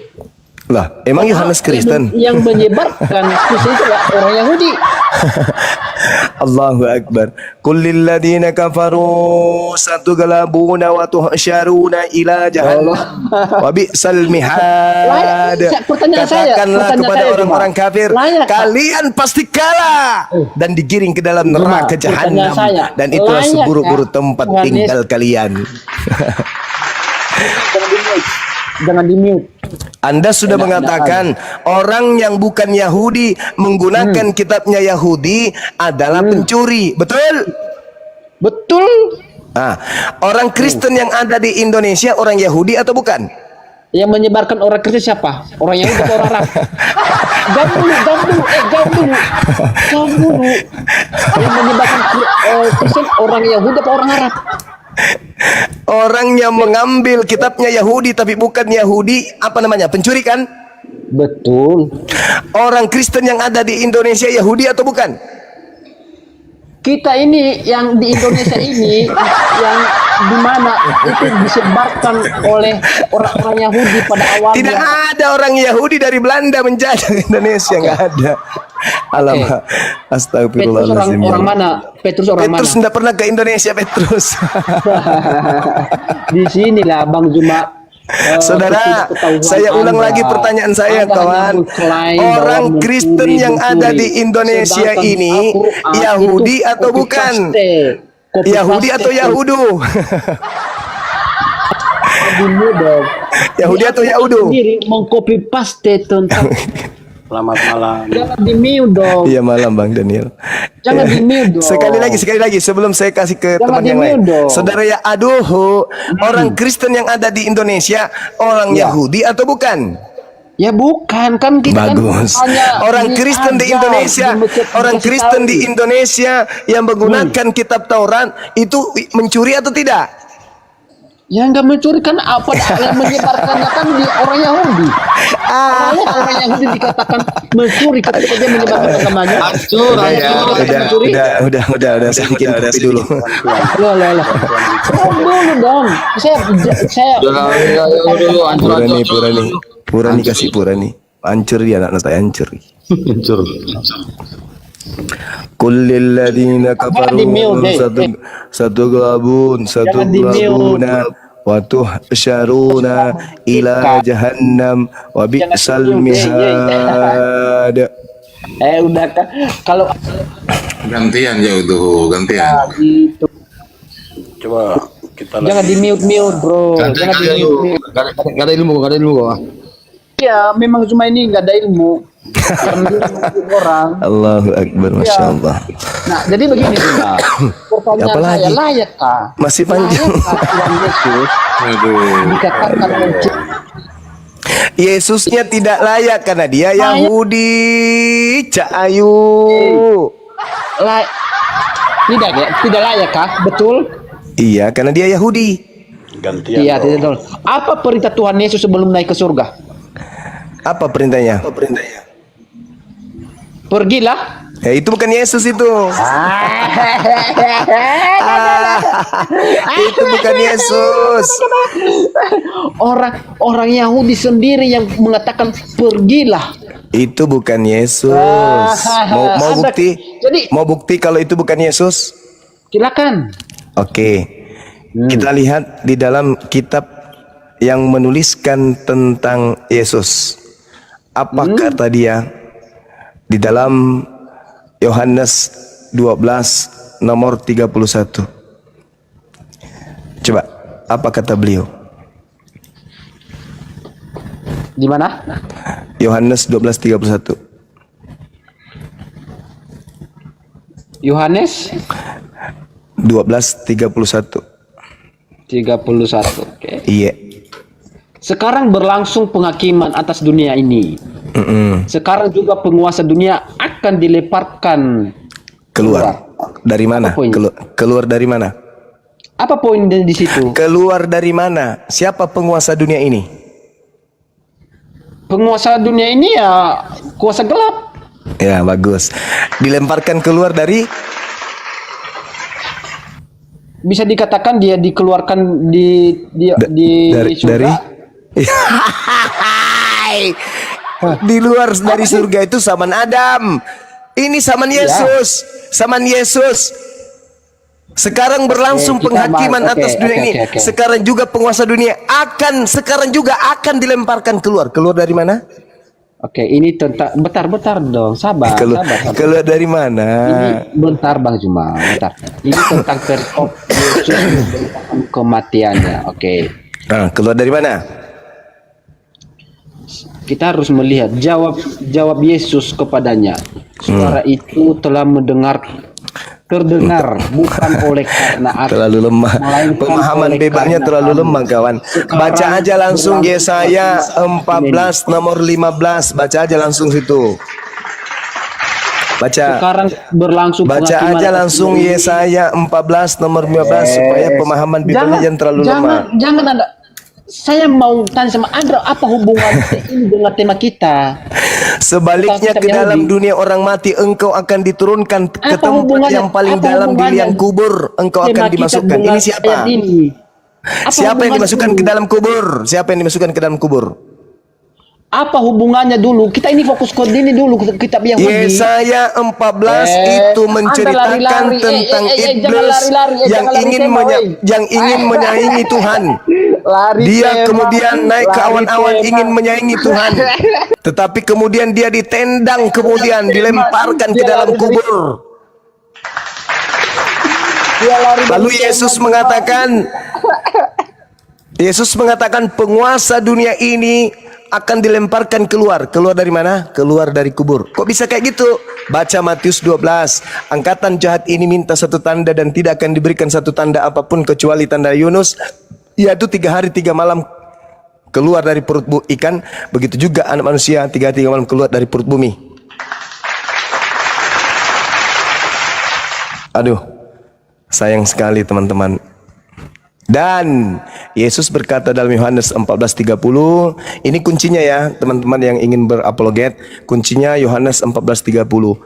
Lah, emang Yohanes Kristen? Yang menyebarkan Kristen itu adalah orang Yahudi. Allahu Akbar. Kullil ladina kafaru satughlabuna wa tuhsyaruna ila jahannam. Wa bi'sal mihad. Pertanyaan saya, Katakanlah pertanyaan kepada saya orang-orang cuma, kafir, layak, Pak? kalian pasti kalah dan digiring ke dalam Cuma, neraka jahanam, pertanyaan saya, dan itulah layak, seburuk-buruk Pak? tempat Yohanes. tinggal kalian. Jangan di mute. Anda sudah mengatakan orang yang bukan Yahudi menggunakan kitabnya Yahudi adalah pencuri, betul? Betul. Nah, orang Kristen yang ada di Indonesia orang Yahudi atau bukan? Yang menyebarkan orang Kristen siapa? Orang Yahudi atau orang Arab? Jawab dulu. Yang menyebarkan Kristen orang Yahudi atau orang Arab? Orang yang mengambil kitabnya Yahudi tapi bukan Yahudi, apa namanya? Pencuri kan? Betul. Orang Kristen yang ada di Indonesia Yahudi atau bukan? Kita ini yang di Indonesia ini yang dimana itu disebarkan oleh orang-orang Yahudi pada awalnya. Tidak ada orang Yahudi dari Belanda menjajah Indonesia, nggak ada. Alamak, Petrus astagfirullahaladzim. orang mana? Petrus orang Petrus mana? tidak pernah ke Indonesia, Petrus. Di sinilah Bang Juma. Saudara, ketidaktahuan saya ulang Anda. lagi pertanyaan saya, Anda hanya kawan. mengklaim Orang bahwa Kristen yang ada di Indonesia Sedangkan ini Al-Quran Yahudi itu atau copy bukan? paste. Copy Yahudi paste atau Yahudu? Dulu dong. Yahudi Di atau Al-Quran Yahudu? Sendiri mengcopy paste tentang. Selamat malam. Jangan di mute dong. Iya, malam Bang Daniel. Jangan di mute dong. Sekali lagi sebelum saya kasih ke Jangan teman yang di-mute lain. dong. Saudara ya, orang Kristen yang ada di Indonesia orang Ya. Yahudi atau bukan? Ya bukan, kan kita Bagus. kan hanya Orang Kristen di diajar, Indonesia, orang dikasih Kristen tahu. di Indonesia yang menggunakan kitab Taurat itu mencuri atau tidak? Ya nggak mencuri kan apa yang menyebarkannya kan di orang Yahudi. Orang Yahudi dikatakan mencuri ketika dia menyebarkan agamanya. Udah ya, mencuri. udah saya bikin kopi dulu. Loh. Dulu dong. Saya Purani kasih Purani. Hancur dia anak saya, hancur. Kullil ladina kafaru satughlabuna wa tuhsyaruna ila jahannam wa bi'sal mihad. Udah kan kalau Gantian jauh itu, gantian. itu Coba kita jangan di mute bro, jangan di mute. Gak ada ilmu, gak ada ilmu kok. Ya memang cuma ini nggak ada ilmu. Karena dia mengikuti orang. Allahu Akbar, Masya Allah. Nah jadi begini Bunda. Pertanyaan Apa lagi? saya, layakkah? Masih panjang. Layakkah Tuhan Yesus Aduh. dikatakan Yesusnya tidak layak karena dia Yahudi. Cak Ayu. tidak layak kah? Betul? Iya, karena dia Yahudi. gantian. Iya, bro. tidak. Apa perintah Tuhan Yesus sebelum naik ke surga? Apa perintahnya? Pergilah. Itu bukan Yesus itu. Itu bukan Yesus. Orang Yahudi sendiri yang mengatakan pergilah. Itu bukan Yesus. Mau Ada- bukti? Jadi- Mau bukti kalau itu bukan Yesus? Silakan. Oke. Kita lihat di dalam kitab yang menuliskan tentang Yesus. Apa kata dia di dalam Yohanes 12 nomor 31. Coba, apa kata beliau? Di mana? Yohanes 12:31. Yohanes 12:31. 31. Oke. Iya. Sekarang berlangsung penghakiman atas dunia ini. Sekarang juga penguasa dunia akan dilemparkan Keluar. Dari mana? Apa poinnya? Keluar dari mana? Apa poin di situ? Keluar dari mana? Siapa penguasa dunia ini? Penguasa dunia ini ya kuasa gelap. Ya, bagus. Dilemparkan keluar dari Bisa dikatakan dia dikeluarkan di surga. Di luar dari surga itu saman Adam. Ini saman Yesus. Saman Yesus. Sekarang berlangsung kita penghakiman bahas. atas dunia ini. Oke. Sekarang juga penguasa dunia sekarang juga akan dilemparkan keluar. Keluar dari mana? Oke, ini tentang bentar dong, sabar. Keluar dari mana? Ini bentar Bang Juma, bentar. Ini tentang perikop Yesus tentang kematiannya. Oke. Nah, keluar dari mana? Kita harus melihat jawab Yesus kepadanya. Suara itu telah terdengar bukan oleh karena aku. Terlalu lemah. melainkan Pemahaman oleh bebasnya karena terlalu kamu. lemah, kawan. Baca aja langsung Yesaya 14 nomor 15. Baca aja langsung situ. Baca. Sekarang berlangsung Baca penghakiman aja atas langsung dunia ini. Yesaya 14 nomor 15 supaya pemahaman bibelnya jangan terlalu lemah. Jangan Anda. Saya mau tanya sama Anda, apa hubungan ini dengan tema kita? Sebaliknya Kitab ke dalam Yahudi. dunia orang mati engkau akan diturunkan ke Apa tempat hubungannya? yang paling Apa dalam di hubungannya? liang kubur engkau Tema akan kita dimasukkan. dengan Ini siapa? ayat ini. Apa Siapa yang hubungannya dimasukkan dulu? ke dalam kubur? Siapa yang dimasukkan ke dalam kubur? Apa hubungannya dulu? Kita ini fokus ke ini dulu, kitab Yahudi. Yesaya 14 itu Anda menceritakan lari-lari. tentang jangan iblis lari-lari, yang jangan lari ingin tema, yang ingin menyaingi Tuhan. Lari Dia tema, kemudian naik ke lari awan-awan tema. ingin menyaingi Tuhan. Tetapi kemudian dia ditendang, kemudian dilemparkan ke dalam kubur. Dia lari dari Lalu tema. Yesus mengatakan penguasa dunia ini akan dilemparkan keluar. Keluar dari mana? Keluar dari kubur. Kok bisa kayak gitu? Baca Matius 12. Angkatan jahat ini minta satu tanda dan tidak akan diberikan satu tanda apapun kecuali tanda Yunus, yaitu 3 hari 3 malam keluar dari perut ikan. Begitu juga anak manusia 3 hari 3 malam keluar dari perut bumi. Aduh, sayang sekali teman-teman. Dan Yesus berkata dalam Yohanes 14:30, ini kuncinya ya teman-teman yang ingin berapologet, kuncinya Yohanes 14:30.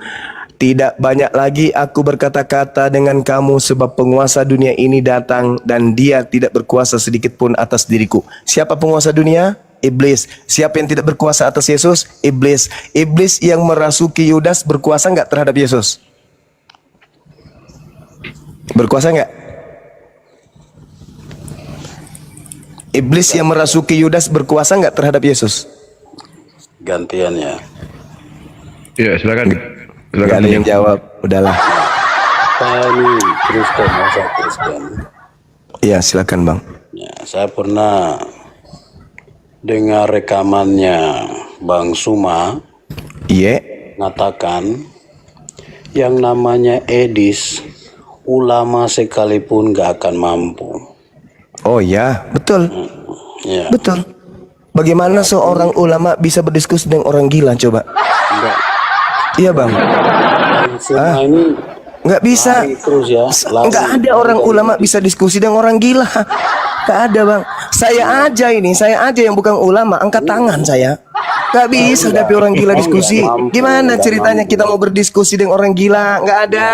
Tidak banyak lagi aku berkata-kata dengan kamu sebab penguasa dunia ini datang dan dia tidak berkuasa sedikit pun atas diriku. Siapa penguasa dunia? Iblis. Siapa yang tidak berkuasa atas Yesus? Iblis. Iblis yang merasuki Yudas berkuasa enggak terhadap Yesus? Berkuasa enggak? Iblis yang merasuki Yudas berkuasa enggak terhadap Yesus? gantiannya. Ya, silakan. Nggak ada yang jawab, udahlah. Saya ini Kristen, saya Kristen. Iya, silakan Bang. Ya, saya pernah dengar rekamannya Bang Suma Iya. mengatakan yang namanya Edis, ulama sekalipun gak akan mampu. Oh ya, betul. Ya, Betul. Bagaimana seorang ulama bisa berdiskusi dengan orang gila coba? enggak. Iya Bang. Semua ini Nggak bisa. lari terus ya. lari. Nggak ada orang ulama bisa diskusi dengan orang gila. Nggak ada Bang. Saya aja yang bukan ulama, angkat tangan saya. Nggak bisa hadapi orang gila diskusi. Gimana ceritanya kita mau berdiskusi dengan orang gila? Nggak ada.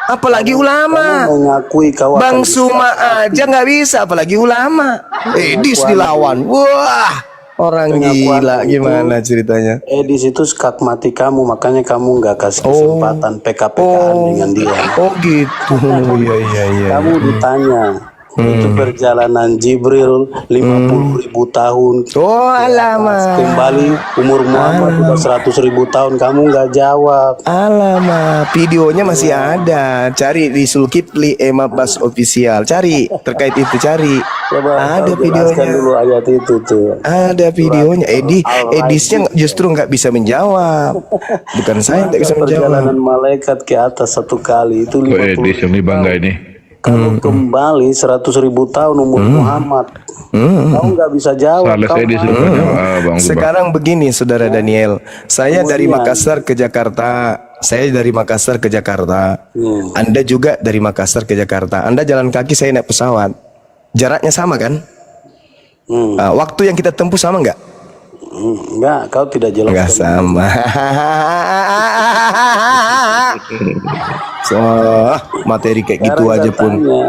Apalagi ulama. Kamu mengakui kau akan Bang Suma aja nggak bisa, apalagi ulama. Edis dilawan. Wah, orang gila. Gimana ceritanya? Edis itu skakmati kamu, makanya kamu nggak kasih kesempatan PK-PKan dengan dia. Oh gitu. Iya. Kamu ditanya itu perjalanan Jibril 50.000 tahun. Oh alamak. Kembali umur Muhammad udah 100.000 tahun, kamu nggak jawab. Alamak, videonya masih ada. Cari di Zulkifli Emabas official. Cari terkait itu, cari. Coba Ada kau jelaskan videonya. dulu ayat itu tuh. Ada videonya. Edisnya justru nggak bisa menjawab. Bukan saya yang nggak bisa Perjalanan menjawab. malaikat ke atas satu kali itu Kok Edis yang 50.000 bangga tahun. ini? Kalau kembali 100.000 tahun umur Muhammad, kau nggak bisa jawab. Salah Kau Edis malu. rupanya, Bang Zuba. Sekarang begini, Saudara Daniel. Saya dari Kemudian. Makassar ke Jakarta. Saya dari Makassar ke Jakarta. Anda juga dari Makassar ke Jakarta. Anda jalan kaki, saya naik pesawat. Jaraknya sama kan? Waktu yang kita tempuh sama nggak? Enggak, kau tidak jelaskan. Nggak sama. So, materi kayak gitu Sekarang aja pun. katanya,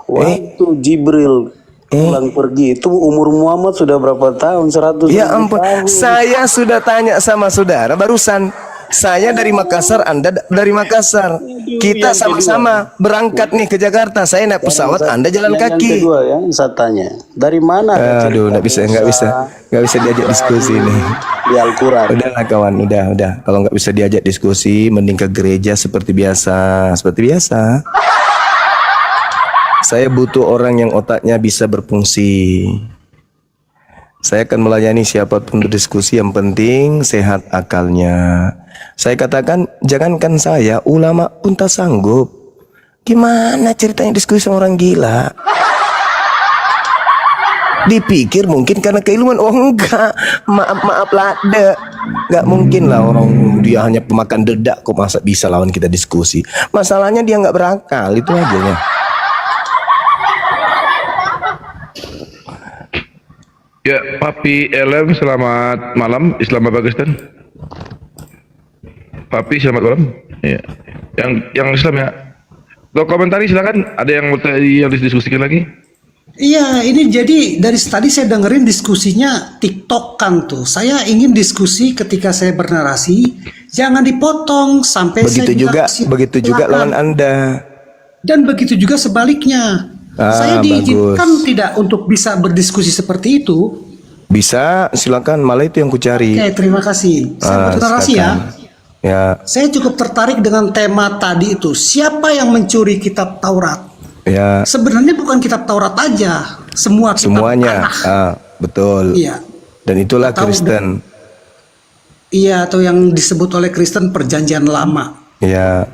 waktu Jibril pulang pergi itu umur Muhammad sudah berapa tahun? 100 Ya ampun, tahun. saya sudah tanya sama saudara barusan. Saya dari Makassar, Anda dari Makassar. Kita sama-sama berangkat nih ke Jakarta. Saya naik pesawat, Anda jalan Yang kaki. kedua ya, saya tanya, dari mana? Aduh, nggak bisa diajak diskusi nih. Di Al-Quran. Udahlah kawan, udah. Kalau nggak bisa diajak diskusi, mending ke gereja seperti biasa. Saya butuh orang yang otaknya bisa berfungsi. Saya akan melayani siapapun berdiskusi, yang penting sehat akalnya. Saya katakan, jangankan saya, ulama pun tak sanggup. Gimana ceritanya diskusi sama orang gila? Dipikir mungkin karena keilmuan. Oh enggak, maaf lah, nggak mungkin lah orang dia hanya pemakan dedak kok masa bisa lawan kita diskusi. Masalahnya dia nggak berakal, itu aja ya. Ya, Papi LM, selamat malam, Islamabadistan. Papi, selamat malam. Ya. Yang Islam ya. Lo komentari silakan. Ada yang mau yang didiskusikan lagi? Iya, ini jadi dari tadi saya dengerin diskusinya TikTok kan tuh. Saya ingin diskusi ketika saya bernarasi, jangan dipotong sampai saya Begitu juga lawan Anda. Dan begitu juga sebaliknya. Saya diizinkan tidak untuk bisa berdiskusi seperti itu. Bisa, silakan. Malah itu yang ku cari. Oke, terima kasih. Saya bernarasi ya. Ya. Saya cukup tertarik dengan tema tadi itu. Siapa yang mencuri kitab Taurat? Ya. Sebenarnya bukan kitab Taurat aja, semua kitab Semuanya. tanah. Betul. Iya. Dan itulah Kristen. Iya, atau yang disebut oleh Kristen Perjanjian Lama. Ya.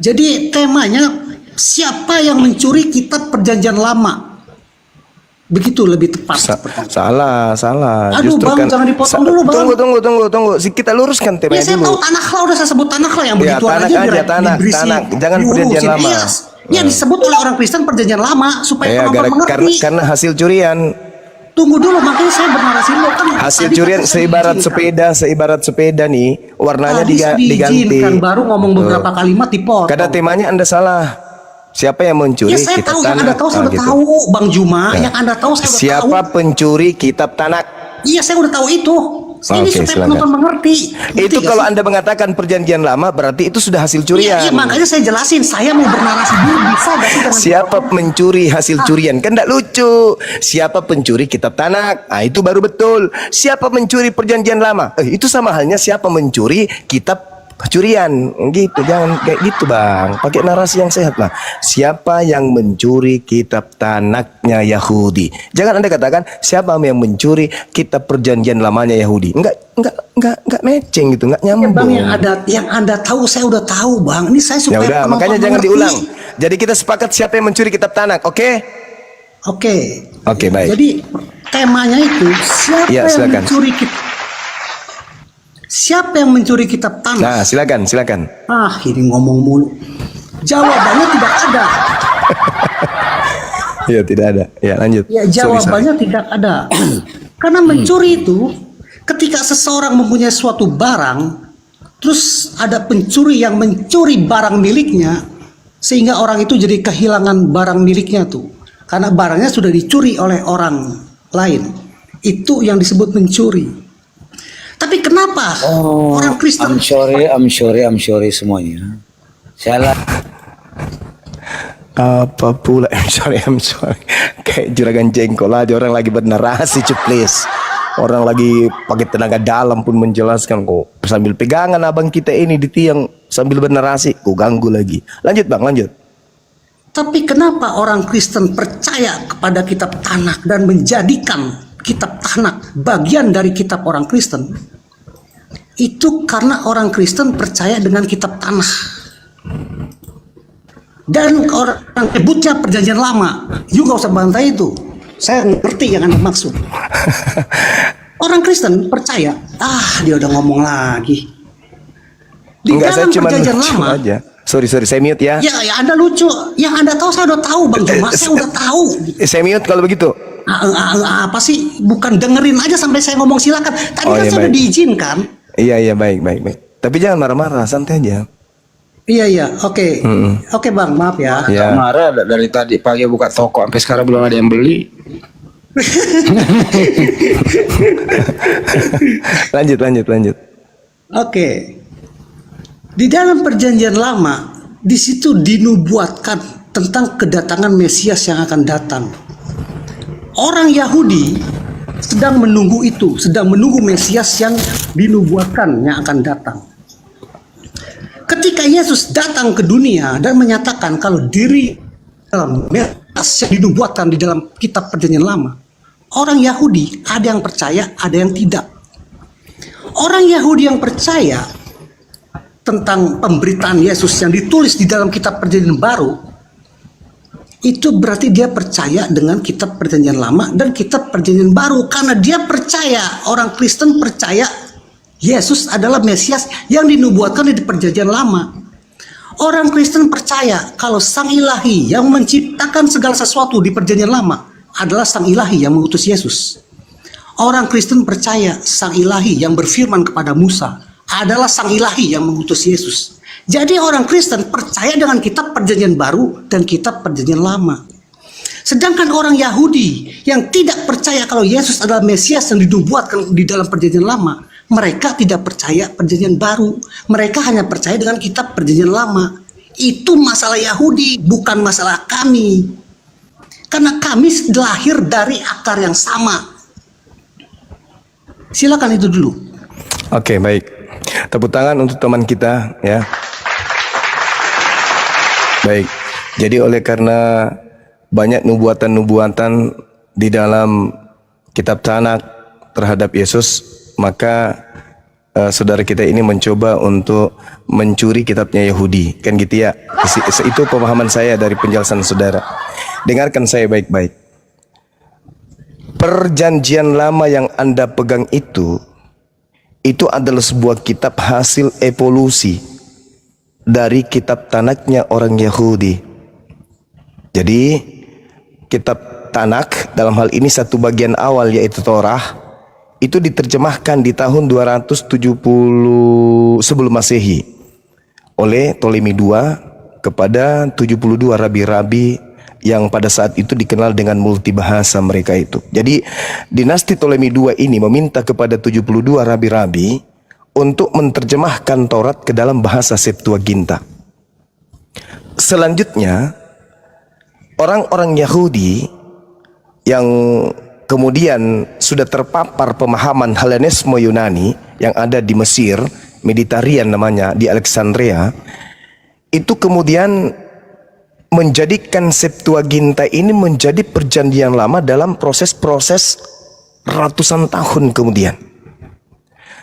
Jadi temanya siapa yang mencuri kitab Perjanjian Lama? Begitu lebih tepat. Salah. Aduh Bang, jangan dipotong dulu Bang. Tunggu. Kita luruskan temanya Ya saya dulu. tahu Tanakh, udah saya sebut Tanakh yang Ya, begitu Tanakh aja, Tanakh. Jangan Perjanjian Lama. Iya, disebut oleh orang Kristen Perjanjian Lama supaya penonton mengerti. Karena hasil curian. Tunggu dulu, makanya saya bernarasi dulu kan. Hasil tadi curian kan saya seibarat sepeda nih, warnanya tadi diganti. diizinkan, baru ngomong beberapa kalimat dipotong. Karena temanya Anda salah. Siapa yang mencuri Ya saya kitab tahu, yang Tanakh? Anda tahu saya udah gitu. tahu Bang Juma, Nah, yang Anda tahu saya udah Siapa tahu. pencuri kitab Tanakh? Iya saya udah tahu itu. Ini Oke, supaya silakan. penonton mengerti. Itu Ngerti kalau gak sih? Anda mengatakan perjanjian lama berarti itu sudah hasil Iya, curian. iya, makanya saya jelasin. Saya mau bernarasi dulu, bisa gak sih? dengan- Siapa mencuri hasil curian? Kan enggak lucu. Siapa pencuri kitab Tanak? Ah, itu baru betul. Siapa mencuri perjanjian lama? Itu sama halnya siapa mencuri kitab curian. Gitu, jangan kayak gitu, Bang. Pakai narasi yang sehat lah. Siapa yang mencuri kitab Tanaknya Yahudi? Jangan Anda katakan siapa yang mencuri kitab perjanjian lamanya Yahudi. Enggak matching gitu, enggak Ya, nyambung. Bang, yang Anda tahu saya udah tahu, Bang. Ini saya Ya supaya udah, penonton makanya jangan mengerti. diulang. Jadi kita sepakat siapa yang mencuri kitab Tanak, oke? Oke. Oke, baik. Jadi temanya itu siapa Ya, yang silakan. mencuri kitab? Siapa yang mencuri kitab Tanakh? Nah, silakan. Ah, ini ngomong mulu. Jawabannya tidak ada. Ya, tidak ada. Ya, lanjut. Ya, Sorry. jawabannya tidak ada. Karena mencuri itu ketika seseorang mempunyai suatu barang, terus ada pencuri yang mencuri barang miliknya, sehingga orang itu jadi kehilangan barang miliknya tuh. Karena barangnya sudah dicuri oleh orang lain. Itu yang disebut mencuri. Tapi kenapa orang Kristen I'm sorry semuanya. Salah. Apa pula? I'm sorry. Kayak juragan jengkol aja, orang lagi bernarasi, please. Orang lagi pakai tenaga dalam pun menjelaskan kok. Sambil pegangan abang kita ini di tiang sambil bernarasi, kok ganggu lagi. Lanjut, Bang, lanjut. Tapi kenapa orang Kristen percaya kepada kitab Tanakh dan menjadikan kitab Tanakh bagian dari kitab orang Kristen? Itu karena orang Kristen percaya dengan kitab Tanakh. Dan orang nyebutnya perjanjian lama. You gak usah bantai itu. Saya ngerti yang Anda maksud. Orang Kristen percaya, dia udah ngomong lagi. Di Enggak, saya dalam cuma perjanjian lucu lama, aja. Sorry, saya mute ya. ya Anda lucu. Yang Anda tahu saya udah tahu, Bang Juma. Saya udah tahu. Saya mute kalau begitu. Apa sih? Bukan dengerin aja sampai saya ngomong, silakan. Tadi Oh, kan iya, saya udah baik. diizinkan. Iya, baik. Tapi jangan marah-marah, santai aja. Iya, oke. Oke, Bang, maaf ya. Ya. Marah dari tadi pagi buka toko sampai sekarang belum ada yang beli. Lanjut. Oke. Di dalam perjanjian lama, di situ dinubuatkan tentang kedatangan Mesias yang akan datang. Orang Yahudi sedang menunggu itu, sedang menunggu Mesias yang dinubuatkan yang akan datang. Ketika Yesus datang ke dunia dan menyatakan kalau diri dalam Mesias yang dinubuatkan di dalam kitab perjanjian lama, orang Yahudi ada yang percaya, ada yang tidak. Orang Yahudi yang percaya tentang pemberitaan Yesus yang ditulis di dalam kitab perjanjian baru, itu berarti dia percaya dengan kitab perjanjian lama dan kitab perjanjian baru. Karena dia percaya, orang Kristen percaya Yesus adalah Mesias yang dinubuatkan di perjanjian lama. Orang Kristen percaya kalau Sang Ilahi yang menciptakan segala sesuatu di perjanjian lama adalah Sang Ilahi yang mengutus Yesus. Orang Kristen percaya Sang Ilahi yang berfirman kepada Musa adalah Sang Ilahi yang mengutus Yesus. Jadi orang Kristen percaya dengan kitab perjanjian baru dan kitab perjanjian lama. Sedangkan orang Yahudi yang tidak percaya kalau Yesus adalah Mesias yang dinubuatkan di dalam perjanjian lama, mereka tidak percaya perjanjian baru. Mereka hanya percaya dengan kitab perjanjian lama. Itu masalah Yahudi, bukan masalah kami. Karena kami lahir dari akar yang sama. Silakan itu dulu. Oke, baik. Tepuk tangan untuk teman kita ya. Baik. Jadi oleh karena banyak nubuatan-nubuatan di dalam kitab Tanakh terhadap Yesus, maka saudara kita ini mencoba untuk mencuri kitabnya Yahudi. Kan gitu ya. Itu pemahaman saya dari penjelasan saudara. Dengarkan saya baik-baik. Perjanjian lama yang Anda pegang itu adalah sebuah kitab hasil evolusi dari kitab Tanaknya orang Yahudi. Jadi kitab Tanakh dalam hal ini satu bagian awal yaitu Torah itu diterjemahkan di tahun 270 sebelum Masehi oleh Ptolemy II kepada 72 rabi-rabi yang pada saat itu dikenal dengan multibahasa mereka itu. Jadi dinasti Ptolemy II ini meminta kepada 72 rabi-rabi untuk menerjemahkan Taurat ke dalam bahasa Septuaginta. Selanjutnya, orang-orang Yahudi yang kemudian sudah terpapar pemahaman Helenisme Yunani yang ada di Mesir, Mediterranean namanya, di Alexandria, itu kemudian menjadikan Septuaginta ini menjadi perjanjian lama dalam proses-proses ratusan tahun kemudian.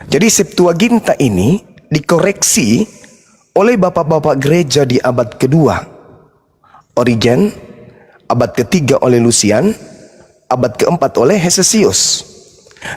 Jadi Septuaginta ini dikoreksi oleh bapak-bapak gereja di abad kedua, Origen, abad ketiga oleh Lucian, abad keempat oleh Hesesius.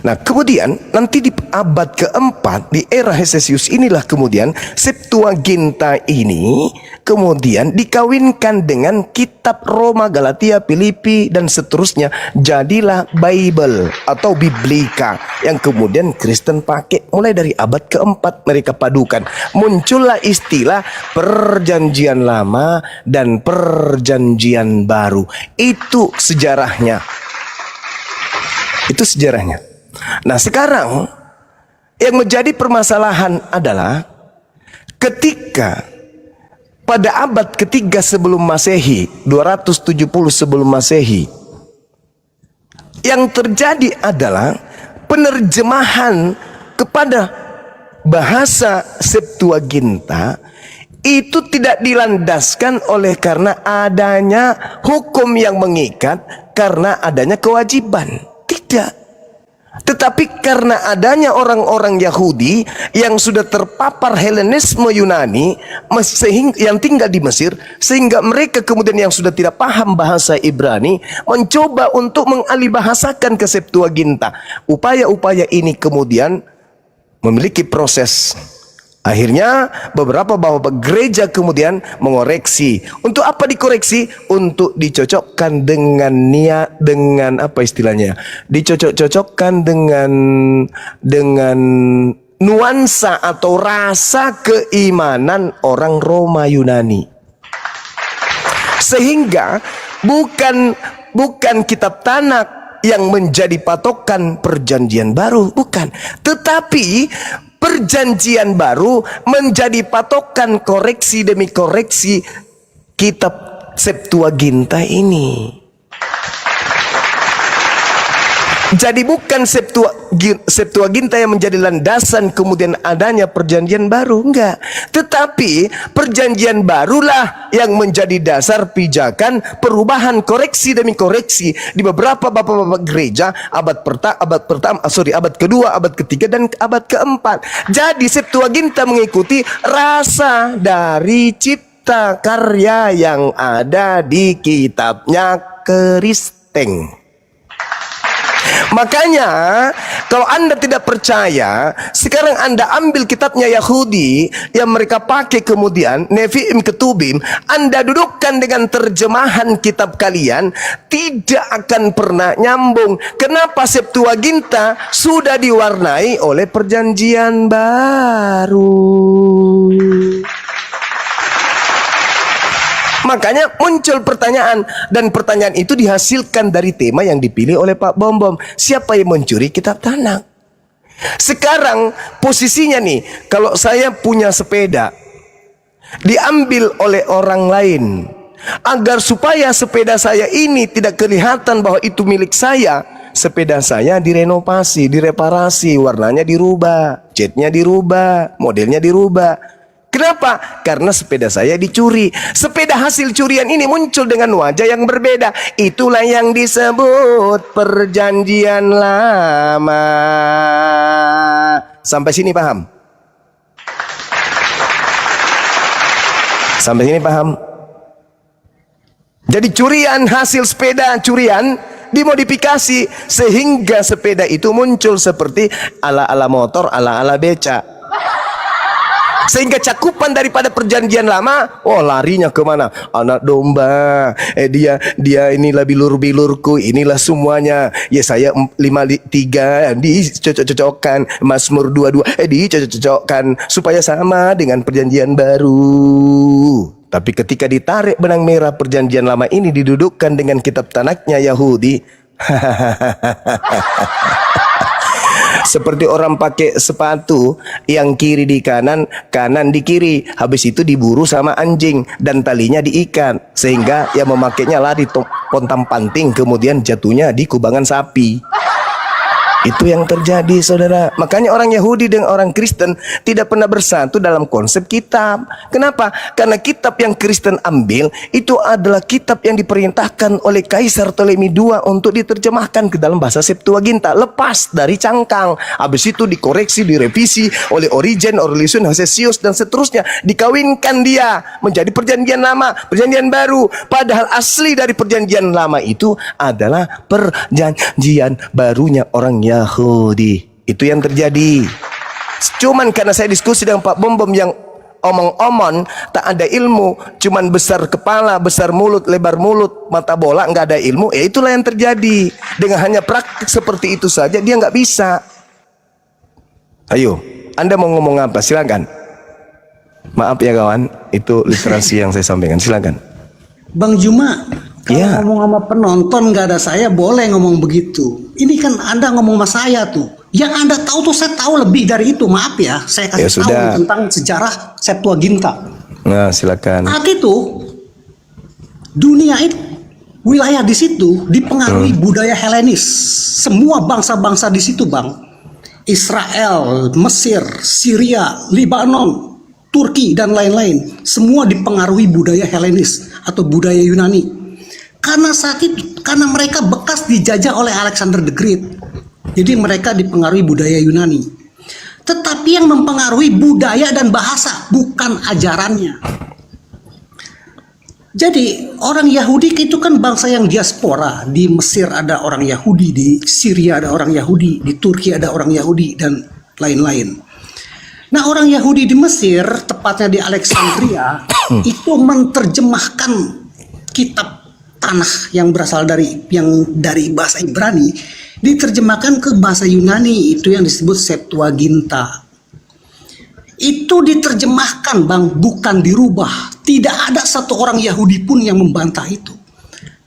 Nah kemudian nanti di abad keempat, di era Hesesius inilah kemudian Septuaginta ini kemudian dikawinkan dengan kitab Roma, Galatia, Filipi dan seterusnya. Jadilah Bible atau Biblika yang kemudian Kristen pakai. Mulai dari abad keempat mereka padukan. Muncullah istilah perjanjian lama dan perjanjian baru. Itu sejarahnya. Itu sejarahnya. Nah sekarang yang menjadi permasalahan adalah ketika pada abad ketiga sebelum Masehi, 270 sebelum Masehi, yang terjadi adalah penerjemahan kepada bahasa Septuaginta itu tidak dilandaskan oleh karena adanya hukum yang mengikat, karena adanya kewajiban. Tidak. Tetapi karena adanya orang-orang Yahudi yang sudah terpapar Helenisme Yunani yang tinggal di Mesir, sehingga mereka kemudian yang sudah tidak paham bahasa Ibrani mencoba untuk mengalihbahasakan ke Septuaginta. Upaya-upaya ini kemudian memiliki proses. Akhirnya beberapa bapak gereja kemudian mengoreksi. Untuk apa dikoreksi? Untuk dicocokkan dengan niat, dengan apa istilahnya? Dicocok-cocokkan dengan nuansa atau rasa keimanan orang Roma Yunani. Sehingga bukan kitab Tanakh yang menjadi patokan perjanjian baru, bukan. Tetapi perjanjian baru menjadi patokan koreksi demi koreksi kitab Septuaginta ini. Jadi bukan Septuaginta yang menjadi landasan kemudian adanya perjanjian baru, enggak. Tetapi perjanjian barulah yang menjadi dasar pijakan perubahan koreksi demi koreksi di beberapa bapak-bapak gereja abad kedua, abad ketiga dan abad keempat. Jadi Septuaginta mengikuti rasa dari cipta karya yang ada di kitabnya Kristen. Makanya kalau Anda tidak percaya, sekarang Anda ambil kitabnya Yahudi yang mereka pakai kemudian Nevi'im Ketubim, Anda dudukkan dengan terjemahan kitab kalian, tidak akan pernah nyambung. Kenapa? Septuaginta sudah diwarnai oleh perjanjian baru. Makanya muncul pertanyaan, dan pertanyaan itu dihasilkan dari tema yang dipilih oleh Pak Bom Bom. Siapa yang mencuri kitab Tanakh? Sekarang posisinya nih, kalau saya punya sepeda diambil oleh orang lain, agar supaya sepeda saya ini tidak kelihatan bahwa itu milik saya, sepeda saya direnovasi, direparasi, warnanya dirubah, catnya dirubah, modelnya dirubah. Kenapa? Karena sepeda saya dicuri. Sepeda hasil curian ini muncul dengan wajah yang berbeda. Itulah yang disebut perjanjian lama. Sampai sini paham? Sampai sini paham? Jadi curian, hasil sepeda curian dimodifikasi sehingga sepeda itu muncul seperti ala-ala motor, ala-ala beca. Sehingga cakupan daripada perjanjian lama, oh larinya kemana? Anak domba, dia inilah bilur-bilurku, inilah semuanya. Ya saya 5:3 dicocok-cocokkan, Mazmur 22 dicocok-cocokkan supaya sama dengan perjanjian baru. Tapi ketika ditarik benang merah perjanjian lama ini didudukkan dengan kitab Tanaknya Yahudi, seperti orang pakai sepatu yang kiri di kanan, kanan di kiri. Habis itu diburu sama anjing dan talinya diikat, sehingga yang memakainya lari pontang-panting, kemudian jatuhnya di kubangan sapi. Itu yang terjadi, saudara. Makanya orang Yahudi dan orang Kristen tidak pernah bersatu dalam konsep kitab. Kenapa? Karena kitab yang Kristen ambil itu adalah kitab yang diperintahkan oleh Kaisar Ptolemy II untuk diterjemahkan ke dalam bahasa Septuaginta, lepas dari cangkang. Habis itu dikoreksi, direvisi oleh Origen, Orlysius, Hosesius, dan seterusnya. Dikawinkan dia menjadi perjanjian lama, perjanjian baru. Padahal asli dari perjanjian lama itu adalah perjanjian barunya orang Yahudi. Itu yang terjadi. Cuman karena saya diskusi dengan Pak Bom yang omong-omong, tak ada ilmu, cuman besar kepala, besar mulut, lebar mulut, mata bola, nggak ada ilmu, ya itulah yang terjadi. Dengan hanya praktik seperti itu saja dia nggak bisa. Ayo, Anda mau ngomong apa? Silakan. Maaf ya kawan, itu literasi yang saya sampaikan. Silakan. Bang Juma, kalau ngomong sama penonton nggak ada saya, boleh ngomong begitu. Ini kan Anda ngomong sama saya tuh. Yang Anda tahu tuh saya tahu lebih dari itu. Maaf ya, saya kasih tahu tentang sejarah Septuaginta. Nah, silakan. Saat itu dunia itu, wilayah di situ dipengaruhi budaya Helenis. Semua bangsa-bangsa di situ, Bang. Israel, Mesir, Syria, Lebanon, Turki dan lain-lain, semua dipengaruhi budaya Helenis atau budaya Yunani. Karena saat itu, karena mereka bekas dijajah oleh Alexander the Great. Jadi mereka dipengaruhi budaya Yunani. Tetapi yang mempengaruhi budaya dan bahasa, bukan ajarannya. Jadi orang Yahudi itu kan bangsa yang diaspora. Di Mesir ada orang Yahudi, di Syria ada orang Yahudi, di Turki ada orang Yahudi, dan lain-lain. Nah, orang Yahudi di Mesir, tepatnya di Alexandria, itu menerjemahkan kitab Tanakh yang berasal dari bahasa Ibrani, diterjemahkan ke bahasa Yunani, itu yang disebut Septuaginta. Itu diterjemahkan, Bang, bukan dirubah. Tidak ada satu orang Yahudi pun yang membantah itu.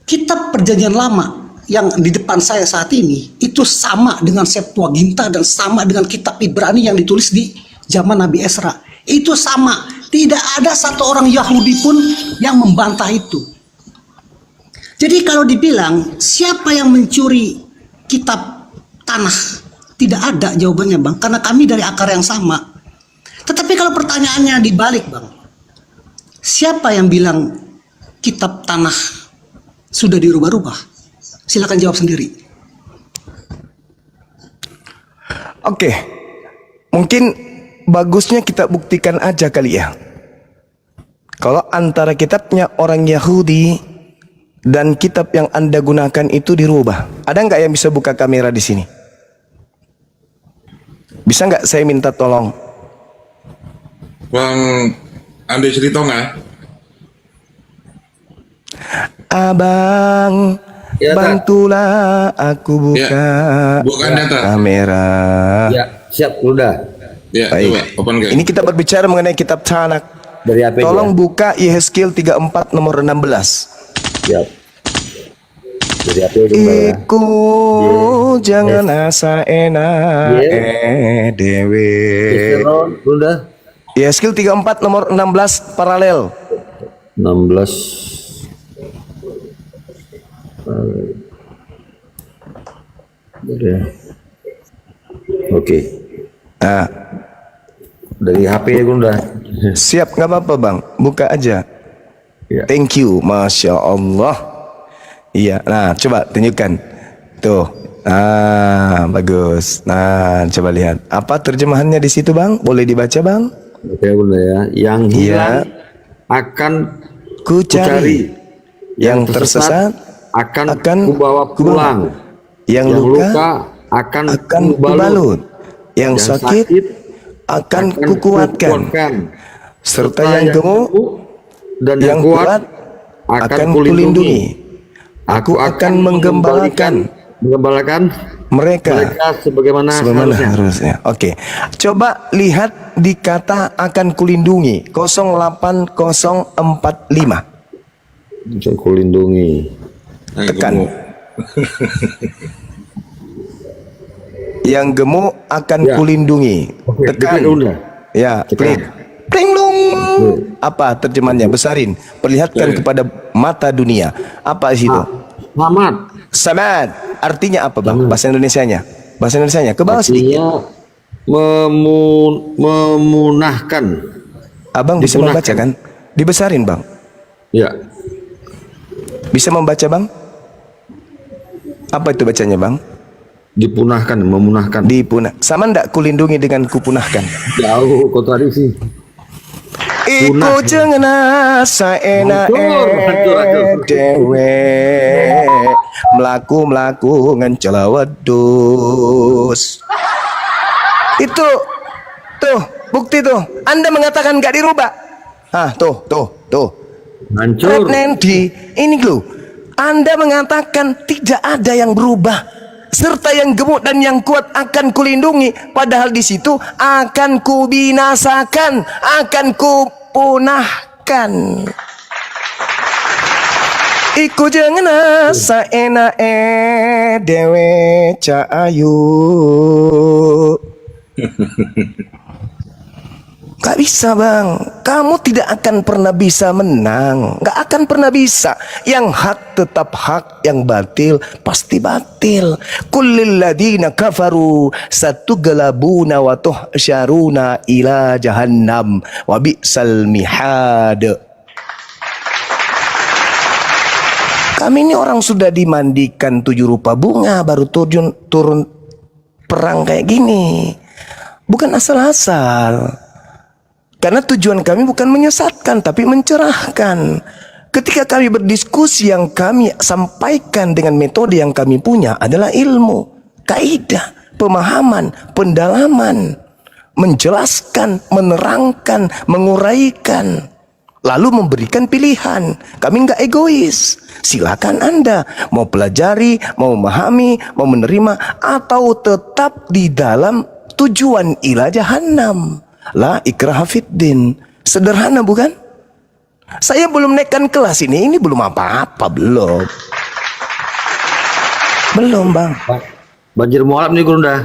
Kitab Perjanjian Lama yang di depan saya saat ini itu sama dengan Septuaginta dan sama dengan kitab Ibrani yang ditulis di zaman Nabi Esra. Itu sama. Tidak ada satu orang Yahudi pun yang membantah itu. Jadi kalau dibilang siapa yang mencuri kitab Tanakh, tidak ada jawabannya, Bang, karena kami dari akar yang sama. Tetapi kalau pertanyaannya dibalik, Bang, siapa yang bilang kitab Tanakh sudah dirubah-rubah? Silakan jawab sendiri. Oke, mungkin bagusnya kita buktikan aja kali ya. Kalau antara kitabnya orang Yahudi dan kitab yang Anda gunakan itu dirubah, ada nggak yang bisa buka kamera di sini? Bisa nggak saya minta tolong? Bang Ande cerita nggak? Abang, Ya, bantulah aku buka bukan data. kamera. Ya, siap, udah. Ya, Baik. coba open ke. Ini kita berbicara mengenai kitab Tanakh. Dari apa Tolong buka Yehezkiel 34 nomor 16. Siap. Dari apa itu, Mbak, ya? Iku jangan asa enak dewe. Udah. Yehezkiel 34 nomor 16 paralel. 16. Udah. Oke. Nah, dari HP ya, udah. siap, nggak apa-apa Bang, buka aja. Ya. Thank you, Masya Allah. Iya, nah coba tunjukkan. Tuh, nah bagus. Nah, coba lihat. Apa terjemahannya di situ Bang? Boleh dibaca Bang? Oke, udah ya. Yang hilang akan kucari. Yang tersesat akan kubawa pulang. Yang luka akan kubalut. Yang sakit akan kukuatkan. Serta yang gemuk dan yang kuat akan kulindungi. Aku akan menggembalakan Mengembalakan mereka sebagaimana harusnya. Oke. Coba lihat di kata akan kulindungi 08045. Untuk kulindungi. Tekan. Yang gemuk akan kulindungi. Tekan. Ya, klik. Pringlung. Apa terjemahannya? Besarin. Perlihatkan kepada mata dunia. Apa situ? Samad. Artinya apa, Bang? Bahasa Indonesianya. Bahasa Indonesianya ke bawah sedikit. Memunahkan. Abang bisa membaca kan? Dibesarin, Bang. Ya. Bisa membaca, Bang? Apa itu bacanya, Bang? Dipunahkan, memunahkan. Sama ndak kulindungi dengan kupunahkan? Jauh kontradiksi. Iku jengena saena dewe melaku ngencela wedus. Itu tuh bukti tuh. Anda mengatakan gak dirubah. Tuh. Hancur. Nendi, ini loh. Anda mengatakan tidak ada yang berubah. Serta yang gemuk dan yang kuat akan kulindungi, padahal di situ akan kubinasakan, akan kupunahkan. Iku jangan saena dewe caayu. Gak bisa, Bang. Kamu tidak akan pernah bisa menang. Gak akan pernah bisa. Yang hak tetap hak, yang batil pasti batil. Kullil ladina kafaru satughlabuna wa tuhsyaruna ila jahannam wa bi'sal mihad. Kami ini orang sudah dimandikan 7 rupa bunga baru turun perang kayak gini. Bukan asal-asal. Karena tujuan kami bukan menyesatkan, tapi mencerahkan. Ketika kami berdiskusi, yang kami sampaikan dengan metode yang kami punya adalah ilmu, kaidah, pemahaman, pendalaman, menjelaskan, menerangkan, menguraikan, lalu memberikan pilihan. Kami nggak egois. Silakan Anda mau pelajari, mau memahami, mau menerima, atau tetap di dalam tujuan ila jahannam. La ikraha fiddin. Sederhana bukan? Saya belum naikkan kelas ini belum apa-apa, belum. Belum, Bang. Banjir mualaf nih, Gurunda.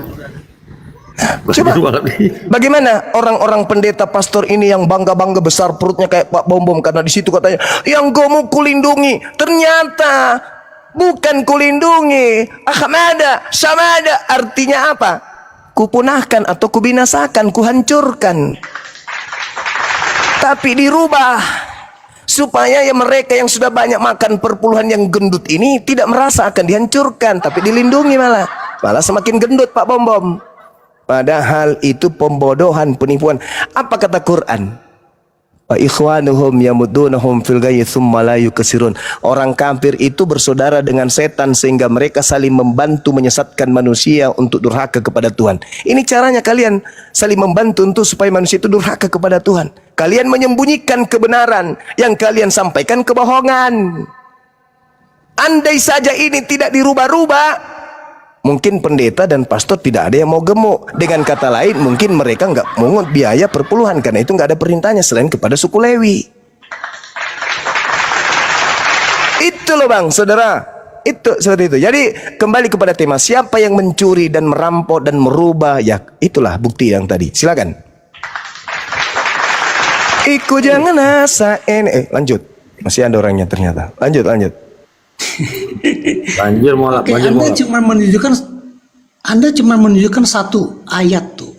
Coba bagaimana orang-orang pendeta pastor ini yang bangga-bangga besar perutnya kayak Pak Bom-Bom, karena di situ katanya yang gemuk kulindungi, ternyata bukan kulindungi. Ahmada, samada, artinya apa? Kupunahkan atau kubinasakan, kuhancurkan. Tapi dirubah supaya ya mereka yang sudah banyak makan perpuluhan yang gendut ini tidak merasa akan dihancurkan, tapi dilindungi malah semakin gendut Pak Bom-Bom. Padahal itu pembodohan, penipuan. Apa kata Quran? Wa ikhwanuhum yamudunahum fil ghayyi tsumma la yukasirun. Orang kafir itu bersaudara dengan setan sehingga mereka saling membantu menyesatkan manusia untuk durhaka kepada Tuhan. Ini caranya kalian saling membantu untuk supaya manusia itu durhaka kepada Tuhan. Kalian menyembunyikan kebenaran, yang kalian sampaikan kebohongan. Andai saja ini tidak dirubah-rubah, mungkin pendeta dan pastor tidak ada yang mau gemuk. Dengan kata lain, mungkin mereka nggak mungut biaya perpuluhan, karena itu nggak ada perintahnya selain kepada suku Lewi. Itu loh, Bang, saudara. Itu seperti itu. Jadi kembali kepada tema, siapa yang mencuri dan merampok dan merubah, ya itulah bukti yang tadi. Silakan. Iku jangan asain. Lanjut. Masih ada orangnya ternyata. Lanjut. Banjir mualaf, Oke, Anda cuma menunjukkan satu ayat tuh.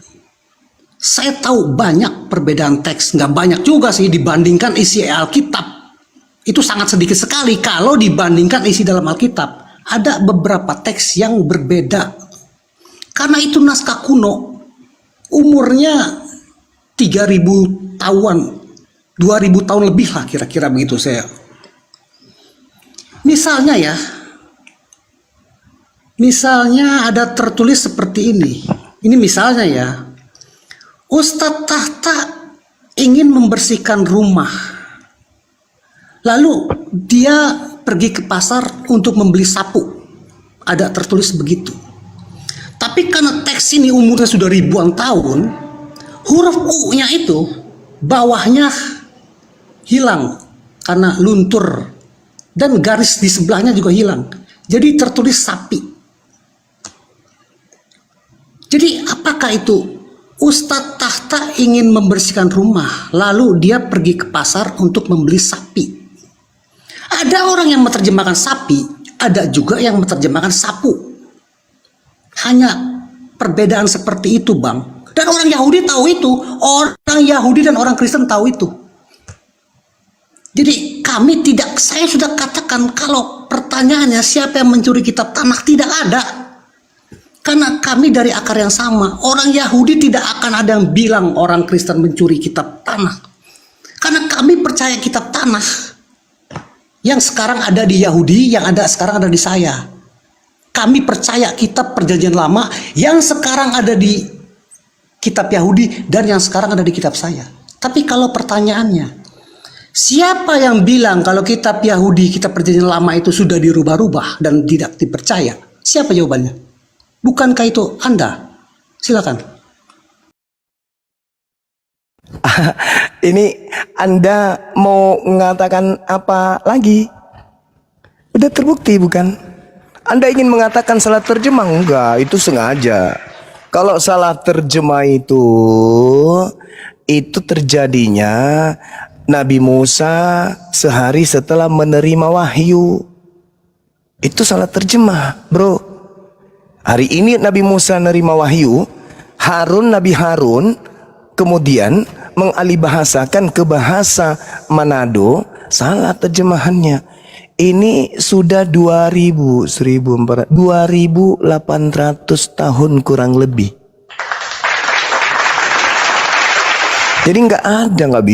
Saya tahu banyak perbedaan teks, nggak banyak juga sih dibandingkan isi Alkitab. Itu sangat sedikit sekali kalau dibandingkan isi dalam Alkitab. Ada beberapa teks yang berbeda. Karena itu naskah kuno, umurnya 3.000 tahun, 2.000 tahun lebih lah kira-kira begitu saya. Misalnya ada tertulis seperti ini. Ini misalnya ya. Ustadz Tahta ingin membersihkan rumah. Lalu dia pergi ke pasar untuk membeli sapu. ada tertulis begitu. Tapi karena teks ini umurnya sudah ribuan tahun, huruf U-nya itu bawahnya hilang karena luntur, dan garis di sebelahnya juga hilang. Jadi tertulis sapi. Jadi apakah itu? Ustadz Tahta ingin membersihkan rumah, lalu dia pergi ke pasar untuk membeli sapi. Ada orang yang menerjemahkan sapi, ada juga yang menerjemahkan sapu. Hanya perbedaan seperti itu, Bang. Dan orang Yahudi tahu itu, orang Yahudi dan orang Kristen tahu itu. Jadi kami tidak, saya sudah katakan kalau pertanyaannya siapa yang mencuri kitab tanah, tidak ada. Karena kami dari akar yang sama. Orang Yahudi tidak akan ada yang bilang orang Kristen mencuri kitab tanah. Karena kami percaya kitab tanah yang sekarang ada di Yahudi, yang ada sekarang ada di saya. Kami percaya kitab perjanjian lama yang sekarang ada di kitab Yahudi dan yang sekarang ada di kitab saya. Tapi kalau pertanyaannya, siapa yang bilang kalau kitab Yahudi, kitab perjanjian lama itu sudah dirubah-rubah dan tidak dipercaya? Siapa jawabannya? Bukankah itu Anda? Silakan. Ini Anda mau mengatakan apa lagi? Udah terbukti bukan? Anda ingin mengatakan salah terjemah? Enggak, itu sengaja. Kalau salah terjemah itu terjadinya Nabi Musa sehari setelah menerima wahyu. Itu salah terjemah, bro. Hari ini Nabi Musa menerima wahyu, Nabi Harun kemudian mengalihbahasakan ke bahasa Manado, salah terjemahannya. Ini sudah 2800 tahun kurang lebih. Jadi nggak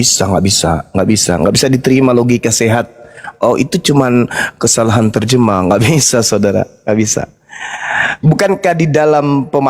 bisa diterima logika sehat. Oh, itu cuman kesalahan terjemah, nggak bisa, saudara, nggak bisa. Bukankah di dalam pemahaman